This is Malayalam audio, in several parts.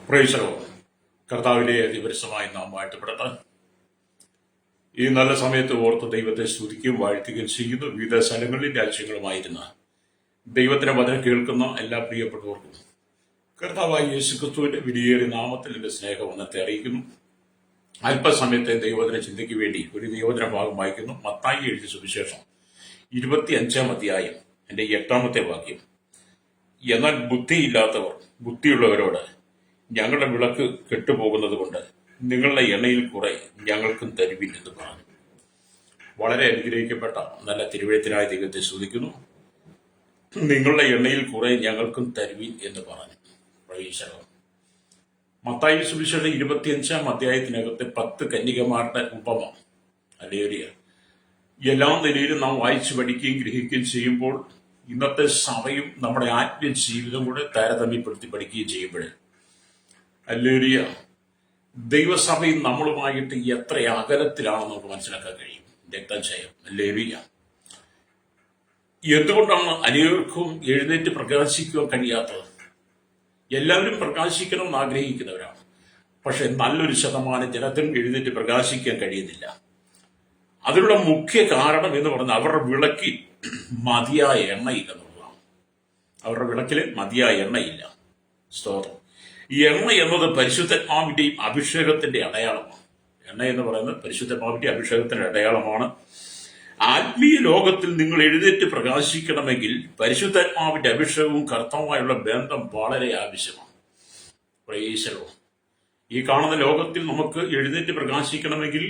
പ്രൈസലോ കർത്താവിലെ അതിപരിസമായി നാം വാഴ്ത്തപ്പെടട്ടെ. ഈ നല്ല സമയത്ത് ഓർത്ത് ദൈവത്തെ സ്തുതിക്കുകയും വാഴ്ത്തുകയും ചെയ്യുന്നു. വിവിധ സ്ഥലങ്ങളിലും രാജ്യങ്ങളുമായിരുന്ന ദൈവത്തിന്റെ വചനം കേൾക്കുന്ന എല്ലാ പ്രിയപ്പെട്ടവർക്കും കർത്താവായ യേശുക്രിസ്തുവിന്റെ വിലയേറിയ നാമത്തിൽ എന്റെ സ്നേഹവന്ദനത്തെ അറിയിക്കുന്നു. അല്പസമയത്തെ ദൈവവചന ചിന്തയ്ക്ക് വേണ്ടി ഒരു ദൈവവചന ഭാഗം വായിക്കുന്നു. മത്തായി എഴുതിയ സുവിശേഷം 25-ാം അധ്യായം എന്റെ 8-ാമത്തെ വാക്യം. എന്നാൽ ബുദ്ധിയില്ലാത്തവർ ബുദ്ധിയുള്ളവരോട്, ഞങ്ങളുടെ വിളക്ക് കെട്ടുപോകുന്നത് കൊണ്ട് നിങ്ങളുടെ എണ്ണയിൽ കുറെ ഞങ്ങൾക്കും തരുവിൻ എന്ന് പറഞ്ഞു. വളരെ അനുഗ്രഹിക്കപ്പെട്ട നല്ല തിരുവഴുത്തിനായ ദൈവത്തെ സ്തുതിക്കുന്നു. നിങ്ങളുടെ എണ്ണയിൽ കുറെ ഞങ്ങൾക്കും തരുവിൻ എന്ന് പറഞ്ഞു. പ്രൈസലോ. മത്തായി സുവിശേഷം 25-ാം അധ്യായത്തിനകത്തെ 10 കന്യകമാരുടെ ഉപമ ഹല്ലേലൂയ എല്ലാ നിലയിലും നാം വായിച്ചു പഠിക്കുകയും ഗ്രഹിക്കുകയും ചെയ്യുമ്പോൾ ഇന്നത്തെ സഭയും നമ്മുടെ ആത്മീയ ജീവിതം കൂടെ താരതമ്യപ്പെടുത്തി പഠിക്കുകയും ചെയ്യുമ്പോൾ ഹല്ലേലൂയ ദൈവസഭയും നമ്മളുമായിട്ട് എത്ര അകലത്തിലാണെന്ന് നമുക്ക് മനസ്സിലാക്കാൻ കഴിയും. രക്തക്ഷയം ഹല്ലേലൂയ. എന്തുകൊണ്ടാണ് അനേകർക്കും എഴുന്നേറ്റ് പ്രകാശിക്കുവാൻ കഴിയാത്തത്? എല്ലാവരും പ്രകാശിക്കണമെന്ന് ആഗ്രഹിക്കുന്നവരാണ്. പക്ഷെ നല്ലൊരു ശതമാനം ജനത്തിനും എഴുന്നേറ്റ് പ്രകാശിക്കാൻ കഴിയുന്നില്ല. അതിനുള്ള മുഖ്യ കാരണം എന്ന് പറഞ്ഞാൽ അവരുടെ വിളക്കിൽ മതിയായ എണ്ണയില്ലെന്നുള്ളതാണ്. അവരുടെ വിളക്കിൽ മതിയായ എണ്ണയില്ല. സ്തോത്രം. ഈ എണ്ണ എന്നത് പരിശുദ്ധാത്മാവിന്റെയും അഭിഷേകത്തിന്റെ അടയാളമാണ്. എണ്ണ എന്ന് പറയുന്നത് പരിശുദ്ധാത്മാവിന്റെ അഭിഷേകത്തിന്റെ അടയാളമാണ്. ആത്മീയ ലോകത്തിൽ നിങ്ങൾ എഴുന്നേറ്റ് പ്രകാശിക്കണമെങ്കിൽ പരിശുദ്ധാത്മാവിന്റെ അഭിഷേകവും കർത്താവുമായുള്ള ബന്ധം വളരെ ആവശ്യമാണ്. പ്രേസലോ. ഈ കാണുന്ന ലോകത്തിൽ നമുക്ക് എഴുന്നേറ്റ് പ്രകാശിക്കണമെങ്കിൽ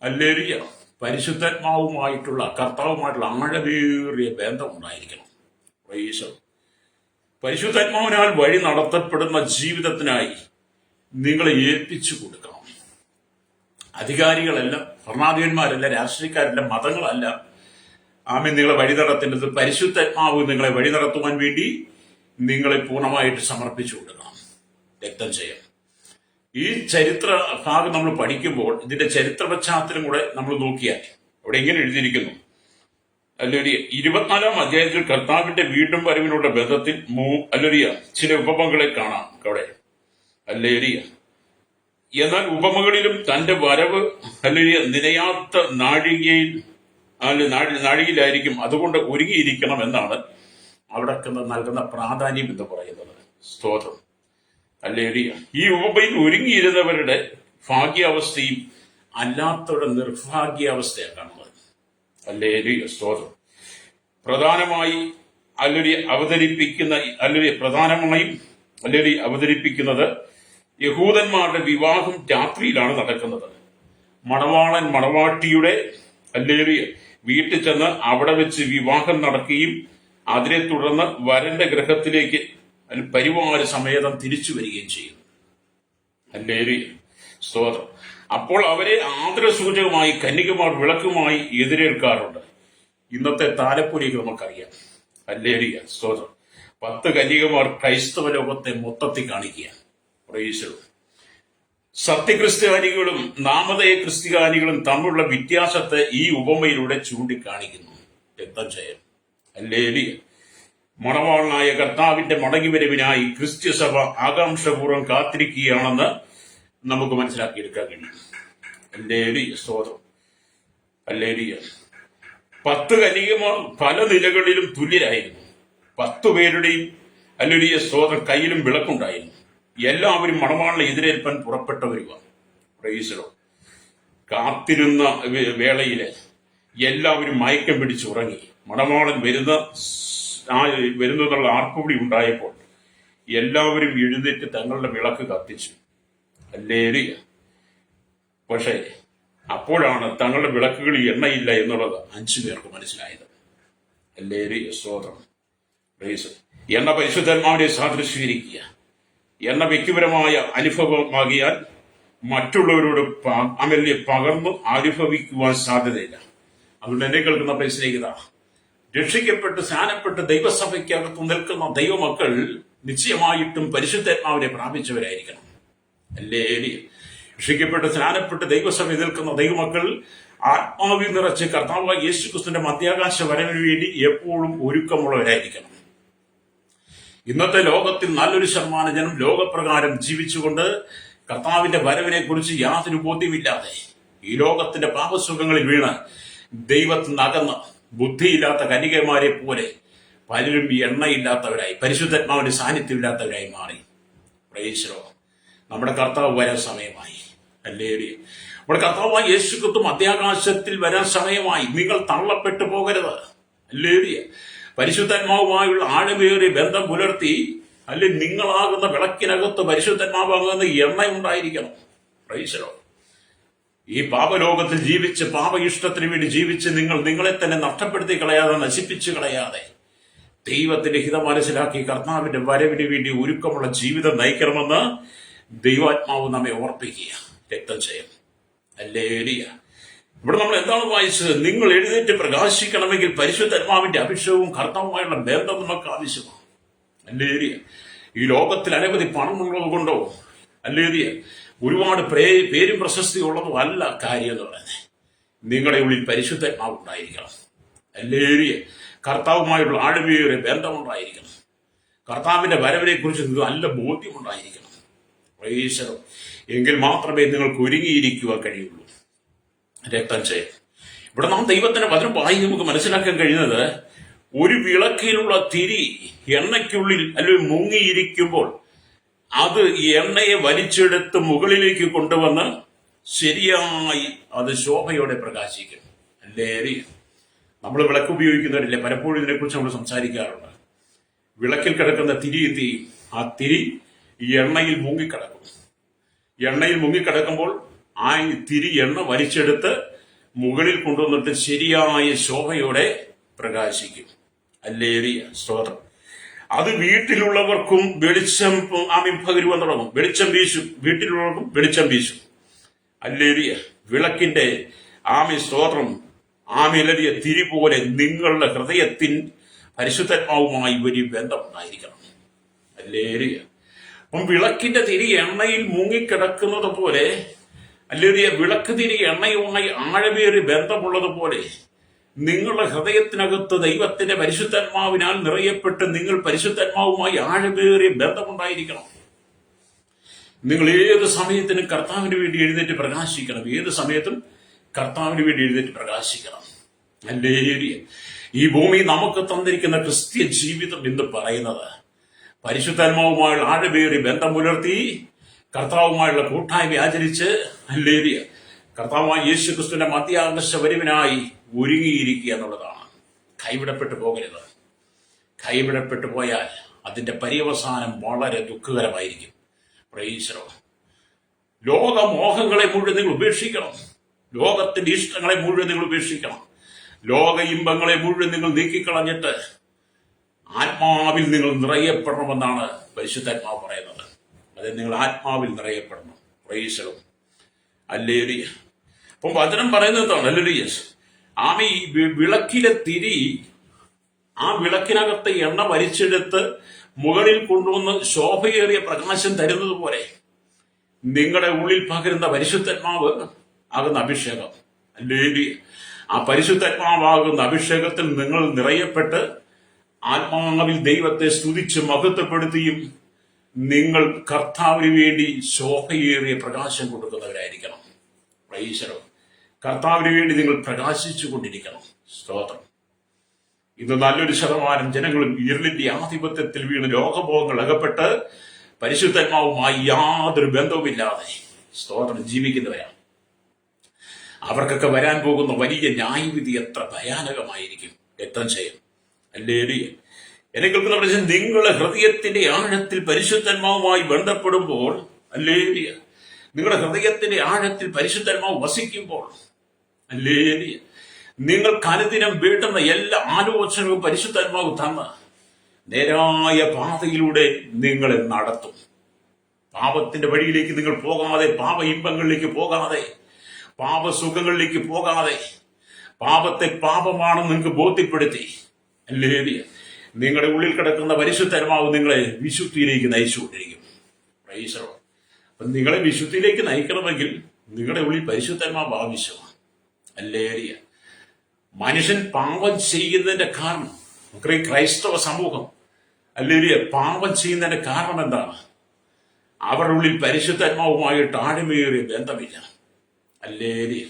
ഹല്ലേലൂയ പരിശുദ്ധാത്മാവുമായിട്ടുള്ള കർത്താവുമായിട്ടുള്ള ആഴമേറിയ ബന്ധം ഉണ്ടായിരിക്കണം. പ്രേസലോ. പരിശുദ്ധാത്മാവിനാൽ വഴി നടത്തപ്പെടുന്ന ജീവിതത്തിനായി നിങ്ങളെ ഏൽപ്പിച്ചു കൊടുക്കണം. അധികാരികളല്ല, ഭരണാധിപന്മാരല്ല, രാഷ്ട്രീയക്കാരല്ല, മതങ്ങളല്ല. ആമേൻ. നിങ്ങളെ വഴി നടത്തേണ്ടത് പരിശുദ്ധാത്മാവ് നിങ്ങളെ വഴി നടത്തുവാൻ വേണ്ടി നിങ്ങളെ പൂർണ്ണമായിട്ട് സമർപ്പിച്ചു കൊടുക്കണം. രക്തം ചെയ്യാം. ഈ ചരിത്ര ഭാഗം നമ്മൾ പഠിക്കുമ്പോൾ ഇതിന്റെ ചരിത്ര പശ്ചാത്തലം കൂടെ നമ്മൾ നോക്കിയാൽ അവിടെ എങ്ങനെ എഴുതിയിരിക്കുന്നു? അല്ലൊരു 24-ാം അധ്യായത്തിൽ കർത്താവിന്റെ വീണ്ടും വരവിനുള്ള ബന്ധത്തിൽ അല്ലൊരിയ ചില ഉപമകളെ കാണാം അവിടെ. അല്ലേരിയ എന്നാൽ ഉപമകളിലും തന്റെ വരവ് അല്ലൊരിയ നിലയാത്ത നാഴികയിലായിരിക്കും, അതുകൊണ്ട് ഒരുങ്ങിയിരിക്കണം എന്നാണ് അവിടെ നൽകുന്ന പ്രാധാന്യം എന്ന് പറയുന്നത്. സ്തോത്രം. ഹല്ലേലൂയ. ഈ ഉപമയിൽ ഒരുങ്ങിയിരുന്നവരുടെ ഭാഗ്യാവസ്ഥയും അല്ലാത്തവരുടെ നിർഭാഗ്യാവസ്ഥയാണ് കാണുന്നത്. ഹല്ലേലൂയ. സ്തോത്രം. പ്രധാനമായും അവതരിപ്പിക്കുന്നത് യഹൂദന്മാരുടെ വിവാഹം രാത്രിയിലാണ് നടക്കുന്നത്. മണവാളൻ മണവാട്ടിയുടെ ഹല്ലേലൂയ വീട്ടിൽ ചെന്ന് അവിടെ വെച്ച് വിവാഹം നടക്കുകയും അതിനെ തുടർന്ന് വരന്റെ ഗൃഹത്തിലേക്ക് പരിവാര സമേതം തിരിച്ചു വരികയും ചെയ്യുന്നു. ഹല്ലേലൂയ. സ്തോത്രം. അപ്പോൾ അവരെ ആദരസൂചകമായി കന്യകമാർ വിളക്കുമായി എതിരേൽക്കാറുണ്ട്. ഇന്നത്തെ താലപ്പൊലിക്ക് നമുക്കറിയാം. ഹല്ലേലൂയ. സ്തോത്രം. 10 കന്യകമാർ ക്രൈസ്തവ ലോകത്തെ മൊത്തത്തിൽ കാണിക്കുക. പ്രൈസലോ. സത്യക്രിസ്ത്യാനികളും നാമധേയ ക്രിസ്ത്യാനികളും തമ്മിലുള്ള വ്യത്യാസത്തെ ഈ ഉപമയിലൂടെ ചൂണ്ടിക്കാണിക്കുന്നു. രക്തം ചെയ്യാൻ. ഹല്ലേലൂയ. മണവാളനായ കർത്താവിന്റെ മടങ്ങിവരവിനായി ക്രിസ്ത്യസഭ ആകാംക്ഷപൂർവ്വം കാത്തിരിക്കുകയാണെന്ന് നമുക്ക് മനസ്സിലാക്കിയെടുക്കാൻ കഴിയും. ഹല്ലേലൂയ. സ്തോത്രം. ഹല്ലേലൂയ. 10 കന്യകമാർ പല നിലകളിലും തുല്യരായിരുന്നു. 10 പേരുടെയും ഹല്ലേലൂയ സ്തോത്രം കയ്യിലും വിളക്കുണ്ടായിരുന്നു. എല്ലാവരും മണവാളനെ എതിരേൽപ്പാൻ പുറപ്പെട്ടവരുമാണ്. പ്രൈസലോ. കാത്തിരുന്ന വേളയില് എല്ലാവരും മയക്കം പിടിച്ചുറങ്ങി. മണവാളൻ വരുന്നതെന്നുള്ള ആർപ്പുവിളി ഉണ്ടായപ്പോൾ എല്ലാവരും എഴുന്നേറ്റ് തങ്ങളുടെ വിളക്ക് കത്തിച്ചു. ഹല്ലേലൂയ. പക്ഷേ അപ്പോഴാണ് തങ്ങളുടെ വിളക്കുകളിൽ എണ്ണയില്ല എന്നുള്ളത് 5 പേർക്ക് മനസ്സിലായത്. ഹല്ലേലൂയ. സ്തോത്രം. എണ്ണ പരിശുദ്ധാത്മാവിനെ സാദൃശ്യീകരിക്കുക. എണ്ണ വ്യക്തിപരമായ അനുഭവമാകിയാൽ മറ്റുള്ളവരോട് പകർന്നു അനുഭവിക്കുവാൻ സാധ്യതയില്ല. അതുകൊണ്ട് എന്നെ കേൾക്കുന്ന പരിശീലിക്കുക. രക്ഷിക്കപ്പെട്ട് സ്നാനപ്പെട്ട് ദൈവസഭയ്ക്കകത്ത് നിൽക്കുന്ന ദൈവമക്കൾ നിശ്ചയമായിട്ടും പരിശുദ്ധാത്മാവിനെ പ്രാപിച്ചവരായിരിക്കണം. ഹല്ലേലൂയ. രക്ഷിക്കപ്പെട്ട് സ്നാനപ്പെട്ട് ദൈവസഭ നിൽക്കുന്ന ദൈവമക്കൾ ആത്മാവിൽ നിറച്ച് കർത്താവായ യേശുക്രിസ്തുവിന്റെ മധ്യാകാശ വരവിന് വേണ്ടി എപ്പോഴും ഒരുക്കമുള്ളവരായിരിക്കണം. ഇന്നത്തെ ലോകത്തിൽ നല്ലൊരു ശതമാനം ജനം ലോകപ്രകാരം ജീവിച്ചുകൊണ്ട് കർത്താവിന്റെ വരവിനെ കുറിച്ച് യാതൊരു ബോധ്യമില്ലാതെ ഈ ലോകത്തിന്റെ പാപസുഖങ്ങളിൽ വീണ് ദൈവത്തിൽ നിന്ന് അകന്ന് ബുദ്ധിയില്ലാത്ത കന്യകമാരെ പോലെ പലരും എണ്ണയില്ലാത്തവരായി, പരിശുദ്ധാത്മാവിന്റെ സാന്നിധ്യമില്ലാത്തവരായി മാറി. Price the Lord. നമ്മുടെ കർത്താവ് വരാൻ സമയമായി. ഹല്ലേലൂയ. നമ്മുടെ കർത്താവായ യേശുക്രിസ്തു മധ്യാകാശത്തിൽ വരാൻ സമയമായി. നിങ്ങൾ തള്ളപ്പെട്ടു പോകരുത്. ഹല്ലേലൂയ. പരിശുദ്ധാത്മാവുമായുള്ള ആഴമേറിയ ബന്ധം പുലർത്തി, അല്ലെങ്കിൽ നിങ്ങളാകുന്ന വിളക്കിനകത്ത് പരിശുദ്ധാത്മാവാകുന്ന എണ്ണ ഉണ്ടായിരിക്കണം. Price the Lord. ഈ പാപലോകത്തിൽ ജീവിച്ച് പാപ ഇഷ്ടത്തിന് വേണ്ടി ജീവിച്ച് നിങ്ങളെ തന്നെ നഷ്ടപ്പെടുത്തി കളയാതെ, നശിപ്പിച്ചു കളയാതെ, ദൈവത്തിന്റെ ഹിതം മനസ്സിലാക്കി കർത്താവിന്റെ വരവിന് വേണ്ടി ഒരുക്കമുള്ള ജീവിതം നയിക്കണമെന്ന് ദൈവാത്മാവ് നമ്മെ ഓർപ്പിക്കുക. രക്തം ചെയ്യും. ഹല്ലേലൂയ. ഇവിടെ നമ്മൾ എന്താണ് വായിച്ചത്? നിങ്ങൾ എഴുന്നേറ്റ് പ്രകാശിക്കണമെങ്കിൽ പരിശുദ്ധാത്മാവിന്റെ അഭിഷേകവും കർത്താവുമായുള്ള ബന്ധം നമുക്ക് ആവശ്യമാണ്. ഹല്ലേലൂയ. ഈ ലോകത്തിൽ അനവധി പണമുള്ളത് കൊണ്ടോ, ഹല്ലേലൂയ, ഒരുപാട് പേരും പ്രശസ്തി ഉള്ളതോ അല്ല കാര്യം എന്ന് പറയുന്നത്. നിങ്ങളുടെ ഉള്ളിൽ പരിശുദ്ധാത്മാവ് ഉണ്ടായിരിക്കണം. ഹല്ലേലൂയ. കർത്താവുമായുള്ള ആഴമേറിയ ബന്ധമുണ്ടായിരിക്കണം. കർത്താവിന്റെ വരവിനെ കുറിച്ച് നല്ല ബോധ്യമുണ്ടായിരിക്കണം. Price the Lord. എങ്കിൽ മാത്രമേ നിങ്ങൾക്ക് ഒരുങ്ങിയിരിക്കുവാൻ കഴിയുള്ളൂ. രക്തം ചെയ്യും. ഇവിടെ നാം ദൈവത്തിന്റെ വചനം വായി നമുക്ക് മനസ്സിലാക്കാൻ കഴിയുന്നത്, ഒരു വിളക്കിലുള്ള തിരി എണ്ണയ്ക്കുള്ളിൽ അല്ലെങ്കിൽ മുങ്ങിയിരിക്കുമ്പോൾ അത് എണ്ണയെ വലിച്ചെടുത്ത് മുകളിലേക്ക് കൊണ്ടുവന്ന് ശരിയായി അത് ശോഭയോടെ പ്രകാശിക്കും. അല്ലേ? നമ്മൾ വിളക്ക് ഉപയോഗിക്കുന്നവരില്ലേ, പലപ്പോഴും ഇതിനെക്കുറിച്ച് നമ്മൾ സംസാരിക്കാറുണ്ട്. വിളക്കിൽ കിടക്കുന്ന തിരി ആ തിരി ഈ എണ്ണയിൽ മുങ്ങിക്കിടക്കും. എണ്ണയിൽ മുങ്ങിക്കിടക്കുമ്പോൾ ആ തിരി എണ്ണ വലിച്ചെടുത്ത് മുകളിൽ കൊണ്ടുവന്നിട്ട് ശരിയായ ശോഭയോടെ പ്രകാശിക്കും. ഹല്ലേലൂയ. സ്തോത്രം. അത് വീട്ടിലുള്ളവർക്കും വെളിച്ചം പകരുവാൻ തുടങ്ങും. വെളിച്ചം വീശും. വീട്ടിലുള്ളവർക്കും വെളിച്ചം വീശും. ഹല്ലേലൂയ. വിളക്കിന്റെ സ്തോത്രം ഹല്ലേലൂയ തിരി പോലെ നിങ്ങളുടെ ഹൃദയത്തിൽ പരിശുദ്ധാത്മാവുമായി വലിയ ബന്ധമുണ്ടായിരിക്കണം. ഹല്ലേലൂയ. അപ്പം വിളക്കിന്റെ തിരി എണ്ണയിൽ മുങ്ങിക്കിടക്കുന്നത് പോലെ, ഹല്ലേലൂയ, വിളക്ക് തിരി എണ്ണയുമായി ആഴമേറിയ ബന്ധമുള്ളതുപോലെ നിങ്ങളുടെ ഹൃദയത്തിനകത്ത് ദൈവത്തിന്റെ പരിശുദ്ധാത്മാവിനാൽ നിറയപ്പെട്ട് നിങ്ങൾ പരിശുദ്ധാത്മാവുമായി ആഴമേറിയ ബന്ധമുണ്ടായിരിക്കണം. നിങ്ങൾ ഏത് സമയത്തിനും കർത്താവിന് വേണ്ടി എഴുന്നേറ്റ് പ്രകാശിക്കണം. ഏത് സമയത്തും കർത്താവിന് വേണ്ടി എഴുന്നേറ്റ് പ്രകാശിക്കണം. ഹല്ലേലൂയ. ഈ ഭൂമി നമുക്ക് തന്നിരിക്കുന്ന ക്രിസ്ത്യ ജീവിതം എന്ന് പറയുന്നത് പരിശുദ്ധാത്മാവുമായുള്ള ആഴമേറിയ ബന്ധം പുലർത്തി കർത്താവുമായുള്ള കൂട്ടായ്മ ആചരിച്ച്, ഹല്ലേലൂയ, കർത്താവായ യേശു ക്രിസ്തുവിന്റെ മധ്യാകാശ വരവിനായി ഒരുങ്ങിയിരിക്കുക എന്നുള്ളതാണ്. കൈവിടപ്പെട്ടു പോകരുത്. കൈവിടപ്പെട്ടു പോയാൽ അതിന്റെ പര്യവസാനം വളരെ ദുഃഖകരമായിരിക്കും. Praise the lord. ലോകമോഹങ്ങളെ മുഴുവൻ നിങ്ങൾ ഉപേക്ഷിക്കണം. ലോകത്തിന്റെ ഇഷ്ടങ്ങളെ മുഴുവൻ നിങ്ങൾ ഉപേക്ഷിക്കണം. ലോക ഇമ്പങ്ങളെ മുഴുവൻ നിങ്ങൾ നീക്കിക്കളഞ്ഞിട്ട് ആത്മാവിൽ നിങ്ങൾ നിറയപ്പെടണമെന്നാണ് പരിശുദ്ധാത്മാവ് പറയുന്നത്. അത് നിങ്ങൾ ആത്മാവിൽ നിറയപ്പെടണം. Praise the lord. ഹല്ലേലൂയ. അപ്പം വചനം പറയുന്നത് എന്താണ്? ഹല്ലേലൂയ. ഈ വിളക്കിലെ തിരി ആ വിളക്കിനകത്ത് എണ്ണ വലിച്ചെടുത്ത് മുകളിൽ കൊണ്ടുവന്ന് ശോഭയേറിയ പ്രകാശം തരുന്നത് പോലെ നിങ്ങളുടെ ഉള്ളിൽ പകരുന്ന പരിശുദ്ധാത്മാവ് ആകുന്ന അഭിഷേകം, ഹല്ലേലൂയ, ആ പരിശുദ്ധാത്മാവാകുന്ന അഭിഷേകത്തിൽ നിങ്ങൾ നിറയപ്പെട്ട് ആത്മാവിൽ ദൈവത്തെ സ്തുതിച്ച് മഹത്വപ്പെടുത്തിയും നിങ്ങൾ കർത്താവിന് വേണ്ടി ശോഭയേറിയ പ്രകാശം കൊടുക്കുന്നവരായിരിക്കണം. Price the Lord. കർത്താവിന് വേണ്ടി നിങ്ങൾ പ്രകാശിച്ചു കൊണ്ടിരിക്കണം. സ്തോത്രം. ഇന്ന് നല്ലൊരു ശതമാനം ജനങ്ങളും ഇരുളിന്റെ ആധിപത്യത്തിൽ വീണ് ലോകഭോഗങ്ങൾ അകപ്പെട്ട് പരിശുദ്ധാത്മാവുമായി യാതൊരു ബന്ധവുമില്ലാതെ സ്തോത്രം ജീവിക്കുന്നവരാണ്. അവർക്കൊക്കെ വരാൻ പോകുന്ന വലിയ ന്യായവിധി എത്ര ഭയാനകമായിരിക്കും. രക്തം ചെയ്യും. ഹല്ലേലൂയ. എന്നെ കേൾക്കുന്ന പ്രശ്നം, നിങ്ങളുടെ ഹൃദയത്തിന്റെ ആഴത്തിൽ പരിശുദ്ധാത്മാവുമായി ബന്ധപ്പെടുമ്പോൾ, ഹല്ലേലൂയ, നിങ്ങളുടെ ഹൃദയത്തിന്റെ ആഴത്തിൽ പരിശുദ്ധാത്മാവ് വസിക്കുമ്പോൾ, ഹല്ലേലൂയ, നിങ്ങൾക്ക് അനുദിനം വേണ്ടുന്ന എല്ലാ ആലോചനകളും പരിശുദ്ധാത്മാവ് തന്ന് നേരായ പാതയിലൂടെ നിങ്ങളെ നടത്തും. പാപത്തിന്റെ വഴിയിലേക്ക് നിങ്ങൾ പോകാതെ, പാപ ഇമ്പങ്ങളിലേക്ക് പോകാതെ, പാപസുഖങ്ങളിലേക്ക് പോകാതെ, പാപത്തെ പാപമാണെന്ന് നിങ്ങൾക്ക് ബോധ്യപ്പെടുത്തി, ഹല്ലേലൂയ, നിങ്ങളുടെ ഉള്ളിൽ കിടക്കുന്ന പരിശുദ്ധാത്മാവ് നിങ്ങളെ വിശുദ്ധിയിലേക്ക് നയിച്ചുകൊണ്ടിരിക്കും. Praise the lord. അപ്പം നിങ്ങളെ വിശുദ്ധിയിലേക്ക് നയിക്കണമെങ്കിൽ നിങ്ങളുടെ ഉള്ളിൽ പരിശുദ്ധാത്മാവ് ആവശ്യമാണ്. ഹല്ലേലൂയ. മനുഷ്യൻ പാപം ചെയ്യുന്നതിന്റെ കാരണം, ക്രൈസ്തവ സമൂഹം അല്ലെങ്കിൽ പാപം ചെയ്യുന്നതിന്റെ കാരണം എന്താണ്? അവരുടെ ഉള്ളിൽ പരിശുദ്ധാത്മാവുമായിട്ട് ആഴമേറിയ ബന്ധമില്ല. അല്ലേലൂയ.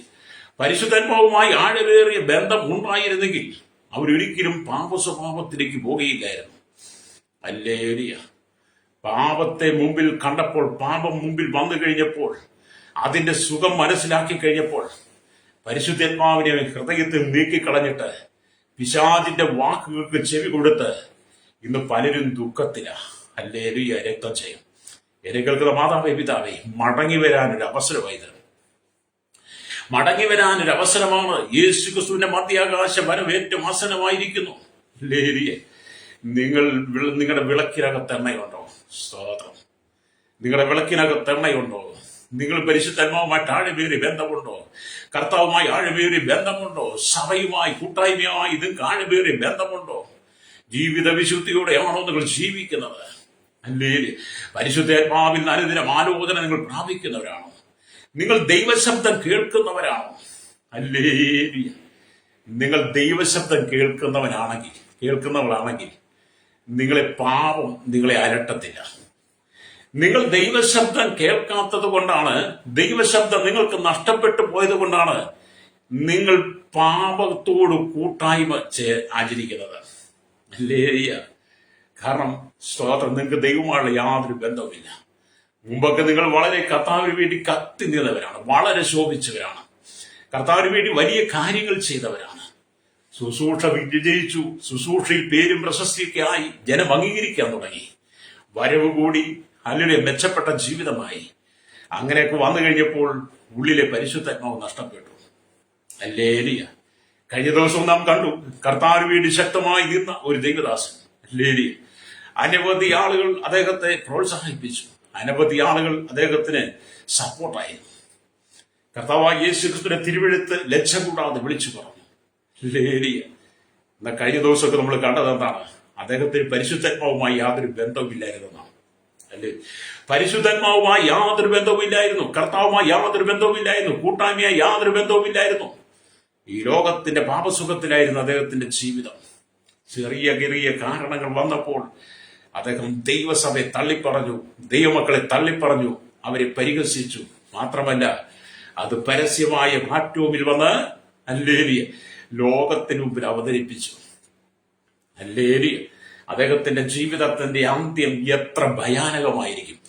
പരിശുദ്ധാത്മാവുമായി ആഴമേറിയ ബന്ധം ഉണ്ടായിരുന്നെങ്കിൽ അവരൊരിക്കലും പാപ സ്വഭാവത്തിലേക്ക് പോകുകയില്ലായിരുന്നു. അല്ലേലൂയ. പാപത്തെ മുമ്പിൽ കണ്ടപ്പോൾ, പാപം മുമ്പിൽ വന്നു കഴിഞ്ഞപ്പോൾ, അതിന്റെ സുഖം മനസ്സിലാക്കി കഴിഞ്ഞപ്പോൾ പരിശുദ്ധാത്മാവിനെ ഹൃദയത്തിൽ നീക്കിക്കളഞ്ഞിട്ട് പിശാചിന്റെ വാക്കുകൾക്ക് ചെവി കൊടുത്ത് ഇന്ന് പലരും ദുഃഖത്തിലാ. ഹല്ലേലൂയ. രക്തം ചെയ്യും. എന്നെ കേൾക്കുന്ന മാതാവേ, പിതാവേ, മടങ്ങി വരാനൊരു അവസരമായത്, മടങ്ങി വരാനൊരു അവസരമാണ്. യേശു ക്രിസ്തുവിന്റെ മധ്യാകാശ വരവ് ഏറ്റവും ആസന്നമായിരിക്കുന്നു. ഹല്ലേലൂയ. നിങ്ങളുടെ വിളക്കിനകത്ത് എണ്ണയുണ്ടോ? സ്തോത്രം. നിങ്ങളുടെ വിളക്കിനകത്ത് എണ്ണയുണ്ടോ? നിങ്ങൾ പരിശുദ്ധാത്മാവുമായിട്ട് ആഴമേറിയ ബന്ധമുണ്ടോ? കർത്താവുമായി ആഴമേറിയ ബന്ധമുണ്ടോ? സഭയുമായി, കൂട്ടായ്മയുമായി നിങ്ങൾക്ക് ആഴമേറിയ ബന്ധമുണ്ടോ? ജീവിത വിശുദ്ധിയോടെയാണോ നിങ്ങൾ ജീവിക്കുന്നത്? അല്ലെങ്കിൽ പരിശുദ്ധാത്മാവിൽ അനുദിനം ആലോചന നിങ്ങൾ പ്രാപിക്കുന്നവരാണോ? നിങ്ങൾ ദൈവശബ്ദം കേൾക്കുന്നവരാണോ? ഹല്ലേലൂയ. നിങ്ങൾ ദൈവശബ്ദം കേൾക്കുന്നവളാണെങ്കിൽ നിങ്ങളെ പാപം നിങ്ങളെ അലട്ടത്തില്ല. നിങ്ങൾ ദൈവശബ്ദം കേൾക്കാത്തത് കൊണ്ടാണ്, ദൈവശബ്ദം നിങ്ങൾക്ക് നഷ്ടപ്പെട്ടു പോയത് കൊണ്ടാണ് നിങ്ങൾ പാപത്തോട് കൂട്ടായ്മ ആചരിക്കുന്നത്. ഹല്ലേലൂയ. കാരണം സ്തോത്രം, നിങ്ങൾക്ക് ദൈവമായുള്ള യാതൊരു ബന്ധവുമില്ല. മുമ്പൊക്കെ നിങ്ങൾ വളരെ കർത്താവിന് വേണ്ടി കത്തി നിന്നവരാണ്, വളരെ ശോഭിച്ചവരാണ്, കർത്താവിന് വേണ്ടി വലിയ കാര്യങ്ങൾ ചെയ്തവരാണ്. ശുശ്രൂഷ വിജയിച്ചു, ശുശ്രൂഷയിൽ പേരും പ്രശസ്തിയൊക്കെ ആയി, ജനം അംഗീകരിക്കാൻ തുടങ്ങി, വരവ് കൂടി, അല്ലെങ്കിൽ മെച്ചപ്പെട്ട ജീവിതമായി. അങ്ങനെയൊക്കെ വന്നു കഴിഞ്ഞപ്പോൾ ഉള്ളിലെ പരിശുദ്ധാത്മാവ് നഷ്ടപ്പെട്ടു. ഹല്ലേലൂയ. കഴിഞ്ഞ ദിവസവും നാം കണ്ടു, കർത്താവിന് വേണ്ടി ശക്തമായി നിന്ന ഒരു ദൈവദാസൻ. ഹല്ലേലൂയ. അനവധി ആളുകൾ അദ്ദേഹത്തെ പ്രോത്സാഹിപ്പിച്ചു, അനവധി ആളുകൾ അദ്ദേഹത്തിന് സപ്പോർട്ടായിരുന്നു. കർത്താവായ യേശു ക്രിസ്തുവിന്റെ തിരുവെഴുത്ത് ലജ്ജ കൂടാതെ വിളിച്ചു പറഞ്ഞു. ഹല്ലേലൂയ. എന്നാൽ കഴിഞ്ഞ ദിവസമൊക്കെ നമ്മൾ കണ്ടത് എന്താണ്? അദ്ദേഹത്തിന് പരിശുദ്ധാത്മാവുമായി യാതൊരു ബന്ധവുമില്ലായിരുന്നെന്നാണ്. അല്ലേ? പരിശുദ്ധാത്മാവുമായി യാതൊരു ബന്ധവുമില്ലായിരുന്നു, കർത്താവുമായി യാതൊരു ബന്ധവുമില്ലായിരുന്നു, കൂട്ടായ്മയായി യാതൊരു ബന്ധവുമില്ലായിരുന്നു. ഈ ലോകത്തിന്റെ പാപസുഖത്തിലായിരുന്നു അദ്ദേഹത്തിന്റെ ജീവിതം. ചെറിയ ചെറിയ കാരണങ്ങൾ വന്നപ്പോൾ അദ്ദേഹം ദൈവസഭയെ തള്ളിപ്പറഞ്ഞു, ദൈവമക്കളെ തള്ളിപ്പറഞ്ഞു, അവരെ പരിഹസിച്ചു. മാത്രമല്ല, അത് പരസ്യമായ പ്ലാറ്റ്ഫോമിൽ വന്ന് ഹല്ലേലൂയ ലോകത്തിന് മുമ്പിൽ അവതരിപ്പിച്ചു. ഹല്ലേലൂയ. അദ്ദേഹത്തിന്റെ ജീവിതത്തിന്റെ അന്ത്യം എത്ര ഭയാനകമായിരിക്കും,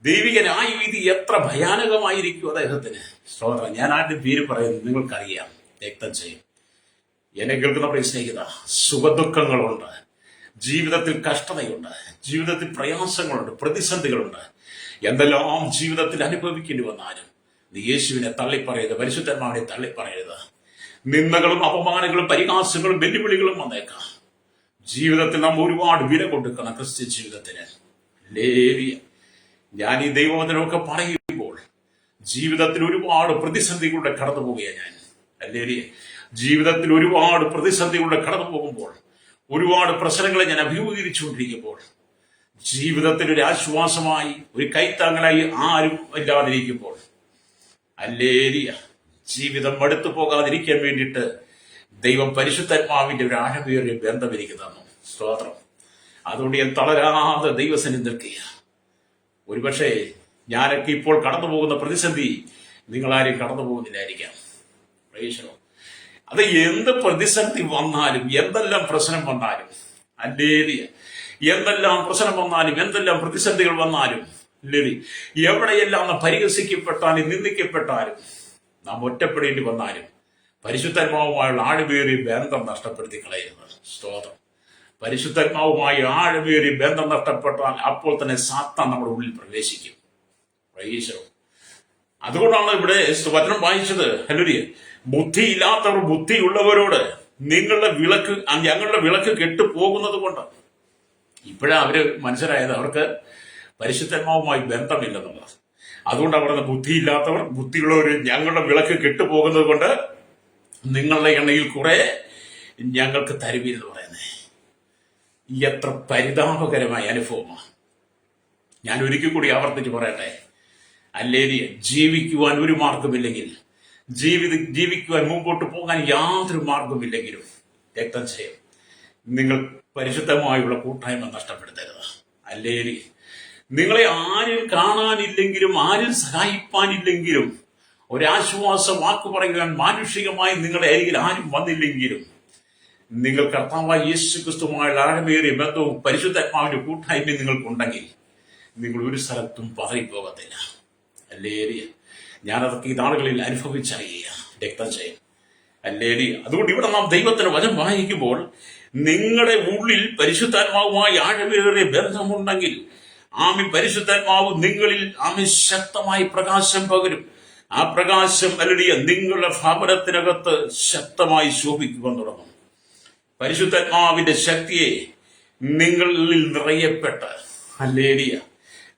ദൈവികനായ വിധി എത്ര ഭയാനകമായിരിക്കും അദ്ദേഹത്തിന്. സ്തോത്രം. ഞാൻ ആദ്യം പേര് പറയുന്നത് നിങ്ങൾക്കറിയാം, രക്തം ചെയ്യും. എന്നെ കേൾക്കുന്ന പ്രിയ സ്നേഹിത, സുഖദുഃഖങ്ങളുണ്ട്, ജീവിതത്തിൽ കഷ്ടതയുണ്ട്, ജീവിതത്തിൽ പ്രയാസങ്ങളുണ്ട്, പ്രതിസന്ധികളുണ്ട്. എന്തെല്ലാം ജീവിതത്തിൽ അനുഭവിക്കേണ്ടി വന്നാലും നീ യേശുവിനെ തള്ളിപ്പറയരുത്, പരിശുദ്ധാത്മാവിനെ തള്ളിപ്പറയരുത്. നിന്ദകളും അപമാനങ്ങളും പരിഹാസങ്ങളും വെല്ലുവിളികളും വന്നേക്കാം. ജീവിതത്തിൽ നാം ഒരുപാട് വില കൊടുക്കണം ക്രിസ്ത്യൻ ജീവിതത്തിന്. ഹല്ലേലൂയ. ഞാൻ ഈ ദൈവവചനമൊക്കെ പറയുമ്പോൾ ജീവിതത്തിൽ ഒരുപാട് പ്രതിസന്ധികളുടെ കടന്നു പോവുകയാണ് ഞാൻ. ഹല്ലേലൂയ. ജീവിതത്തിൽ ഒരുപാട് പ്രതിസന്ധികളുടെ കടന്നു പോകുമ്പോൾ, ഒരുപാട് പ്രശ്നങ്ങളെ ഞാൻ അഭിമുഖീകരിച്ചുകൊണ്ടിരിക്കുമ്പോൾ, ജീവിതത്തിൽ ഒരു ആശ്വാസമായി, ഒരു കൈത്താങ്ങലായി ആരും ഇല്ലാതിരിക്കുമ്പോൾ, ഹല്ലേലൂയ, ജീവിതം മടുത്തു പോകാതിരിക്കാൻ വേണ്ടിയിട്ട് ദൈവം പരിശുദ്ധാത്മാവിന്റെ ഒരു ആഴമേറിയ ബന്ധം എനിക്ക് തന്നു. സ്തോത്രം. അതുകൊണ്ട് ഞാൻ തളരാതെ ദൈവസന്നിധി നിൽക്കുക. ഒരുപക്ഷെ ഞാനൊക്കെ ഇപ്പോൾ കടന്നു പോകുന്ന പ്രതിസന്ധി നിങ്ങളാരും കടന്നു പോകുന്നില്ലായിരിക്കാം. അത് എന്ത് പ്രതിസന്ധി വന്നാലും, എന്തെല്ലാം പ്രശ്നം വന്നാലും, ഹല്ലേലൂയ, എന്തെല്ലാം പ്രശ്നം വന്നാലും, എന്തെല്ലാം പ്രതിസന്ധികൾ വന്നാലും, എവിടെയെല്ലാം നാം പരിഹസിക്കപ്പെട്ടാലും നിന്ദിക്കപ്പെട്ടാലും, നാം ഒറ്റപ്പെടേണ്ടി വന്നാലും, പരിശുദ്ധാത്മാവുമായുള്ള ആഴമേറിയ ബന്ധം നഷ്ടപ്പെടുത്തി കളയുന്നത്. സ്തോത്രം. പരിശുദ്ധാത്മാവുമായി ആഴമേറിയ ബന്ധം നഷ്ടപ്പെട്ടാൽ അപ്പോൾ തന്നെ സാത്താൻ നമ്മുടെ ഉള്ളിൽ പ്രവേശിക്കും. അതുകൊണ്ടാണ് ഇവിടെ വചനം വായിച്ചത്. ഹല്ലേലൂയ. ബുദ്ധിയില്ലാത്തവർ ബുദ്ധിയുള്ളവരോട് ഞങ്ങളുടെ വിളക്ക് കെട്ടുപോകുന്നത് കൊണ്ട്. ഇപ്പോഴാണ് അവര് മനസ്സിലായത് അവർക്ക് പരിശുദ്ധാത്മാവുമായി ബന്ധമില്ലെന്നുള്ളത്. അതുകൊണ്ട് അവർ ബുദ്ധിയില്ലാത്തവർ ബുദ്ധിയുള്ളവർ ഞങ്ങളുടെ വിളക്ക് കെട്ടുപോകുന്നത് കൊണ്ട് നിങ്ങളുടെ എണ്ണയിൽ കുറെ ഞങ്ങൾക്ക് തരുവീരെന്ന് പറയുന്നേ. എത്ര പരിതാപകരമായ അനുഭവമാണ്. ഞാൻ ഒരിക്കൽ കൂടി ആവർത്തിച്ച് പറയട്ടെ. ഹല്ലേലൂയ. ജീവിക്കുവാൻ ഒരു മാർഗമില്ലെങ്കിൽ, ജീവിക്കുവാൻ മുമ്പോട്ട് പോകാൻ യാതൊരു മാർഗമില്ലെങ്കിലും രക്തം ചെയ്യും. നിങ്ങൾ പരിശുദ്ധമായുള്ള കൂട്ടായ്മ നഷ്ടപ്പെടുത്തരുത്. അല്ലേലി നിങ്ങളെ ആരും കാണാനില്ലെങ്കിലും ആരും സഹായിപ്പാനില്ലെങ്കിലും ഒരാശ്വാസ വാക്ക് പറയുവാൻ മാനുഷികമായി നിങ്ങളുടെ അരികിൽ ആരും വന്നില്ലെങ്കിലും നിങ്ങൾ കർത്താവായ യേശു ക്രിസ്തുവുമായുള്ള ആഴമേറിയ ബന്ധവും പരിശുദ്ധാത്മാവിന്റെ കൂട്ടായ്മയും നിങ്ങൾക്കുണ്ടെങ്കിൽ നിങ്ങൾ ഒരു സ്ഥലത്തും പതറിപ്പോകത്തില്ല. അല്ലേലിയ ഞാനതൊക്കെ ഈ നാളുകളിൽ അനുഭവിച്ചറിയുക രക്തം ചെയ്യും. അല്ലേലിയ അതുകൊണ്ട് ഇവിടെ നാം ദൈവത്തിന്റെ വചനം വായിക്കുമ്പോൾ നിങ്ങളുടെ ഉള്ളിൽ പരിശുദ്ധാത്മാവുമായി ആഴമേറിയ ബന്ധമുണ്ടെങ്കിൽ ആമി പരിശുദ്ധാത്മാവ് നിങ്ങളിൽ ആമി ശക്തമായി പ്രകാശം പകരും. ആ പ്രകാശം അല്ലേലിയ നിങ്ങളുടെ ഭവനത്തിനകത്ത് ശക്തമായി ശോഭിക്കുവാൻ തുടങ്ങും. പരിശുദ്ധാത്മാവിന്റെ ശക്തിയെ നിങ്ങളിൽ നിറയപ്പെട്ട് ഹല്ലേലൂയ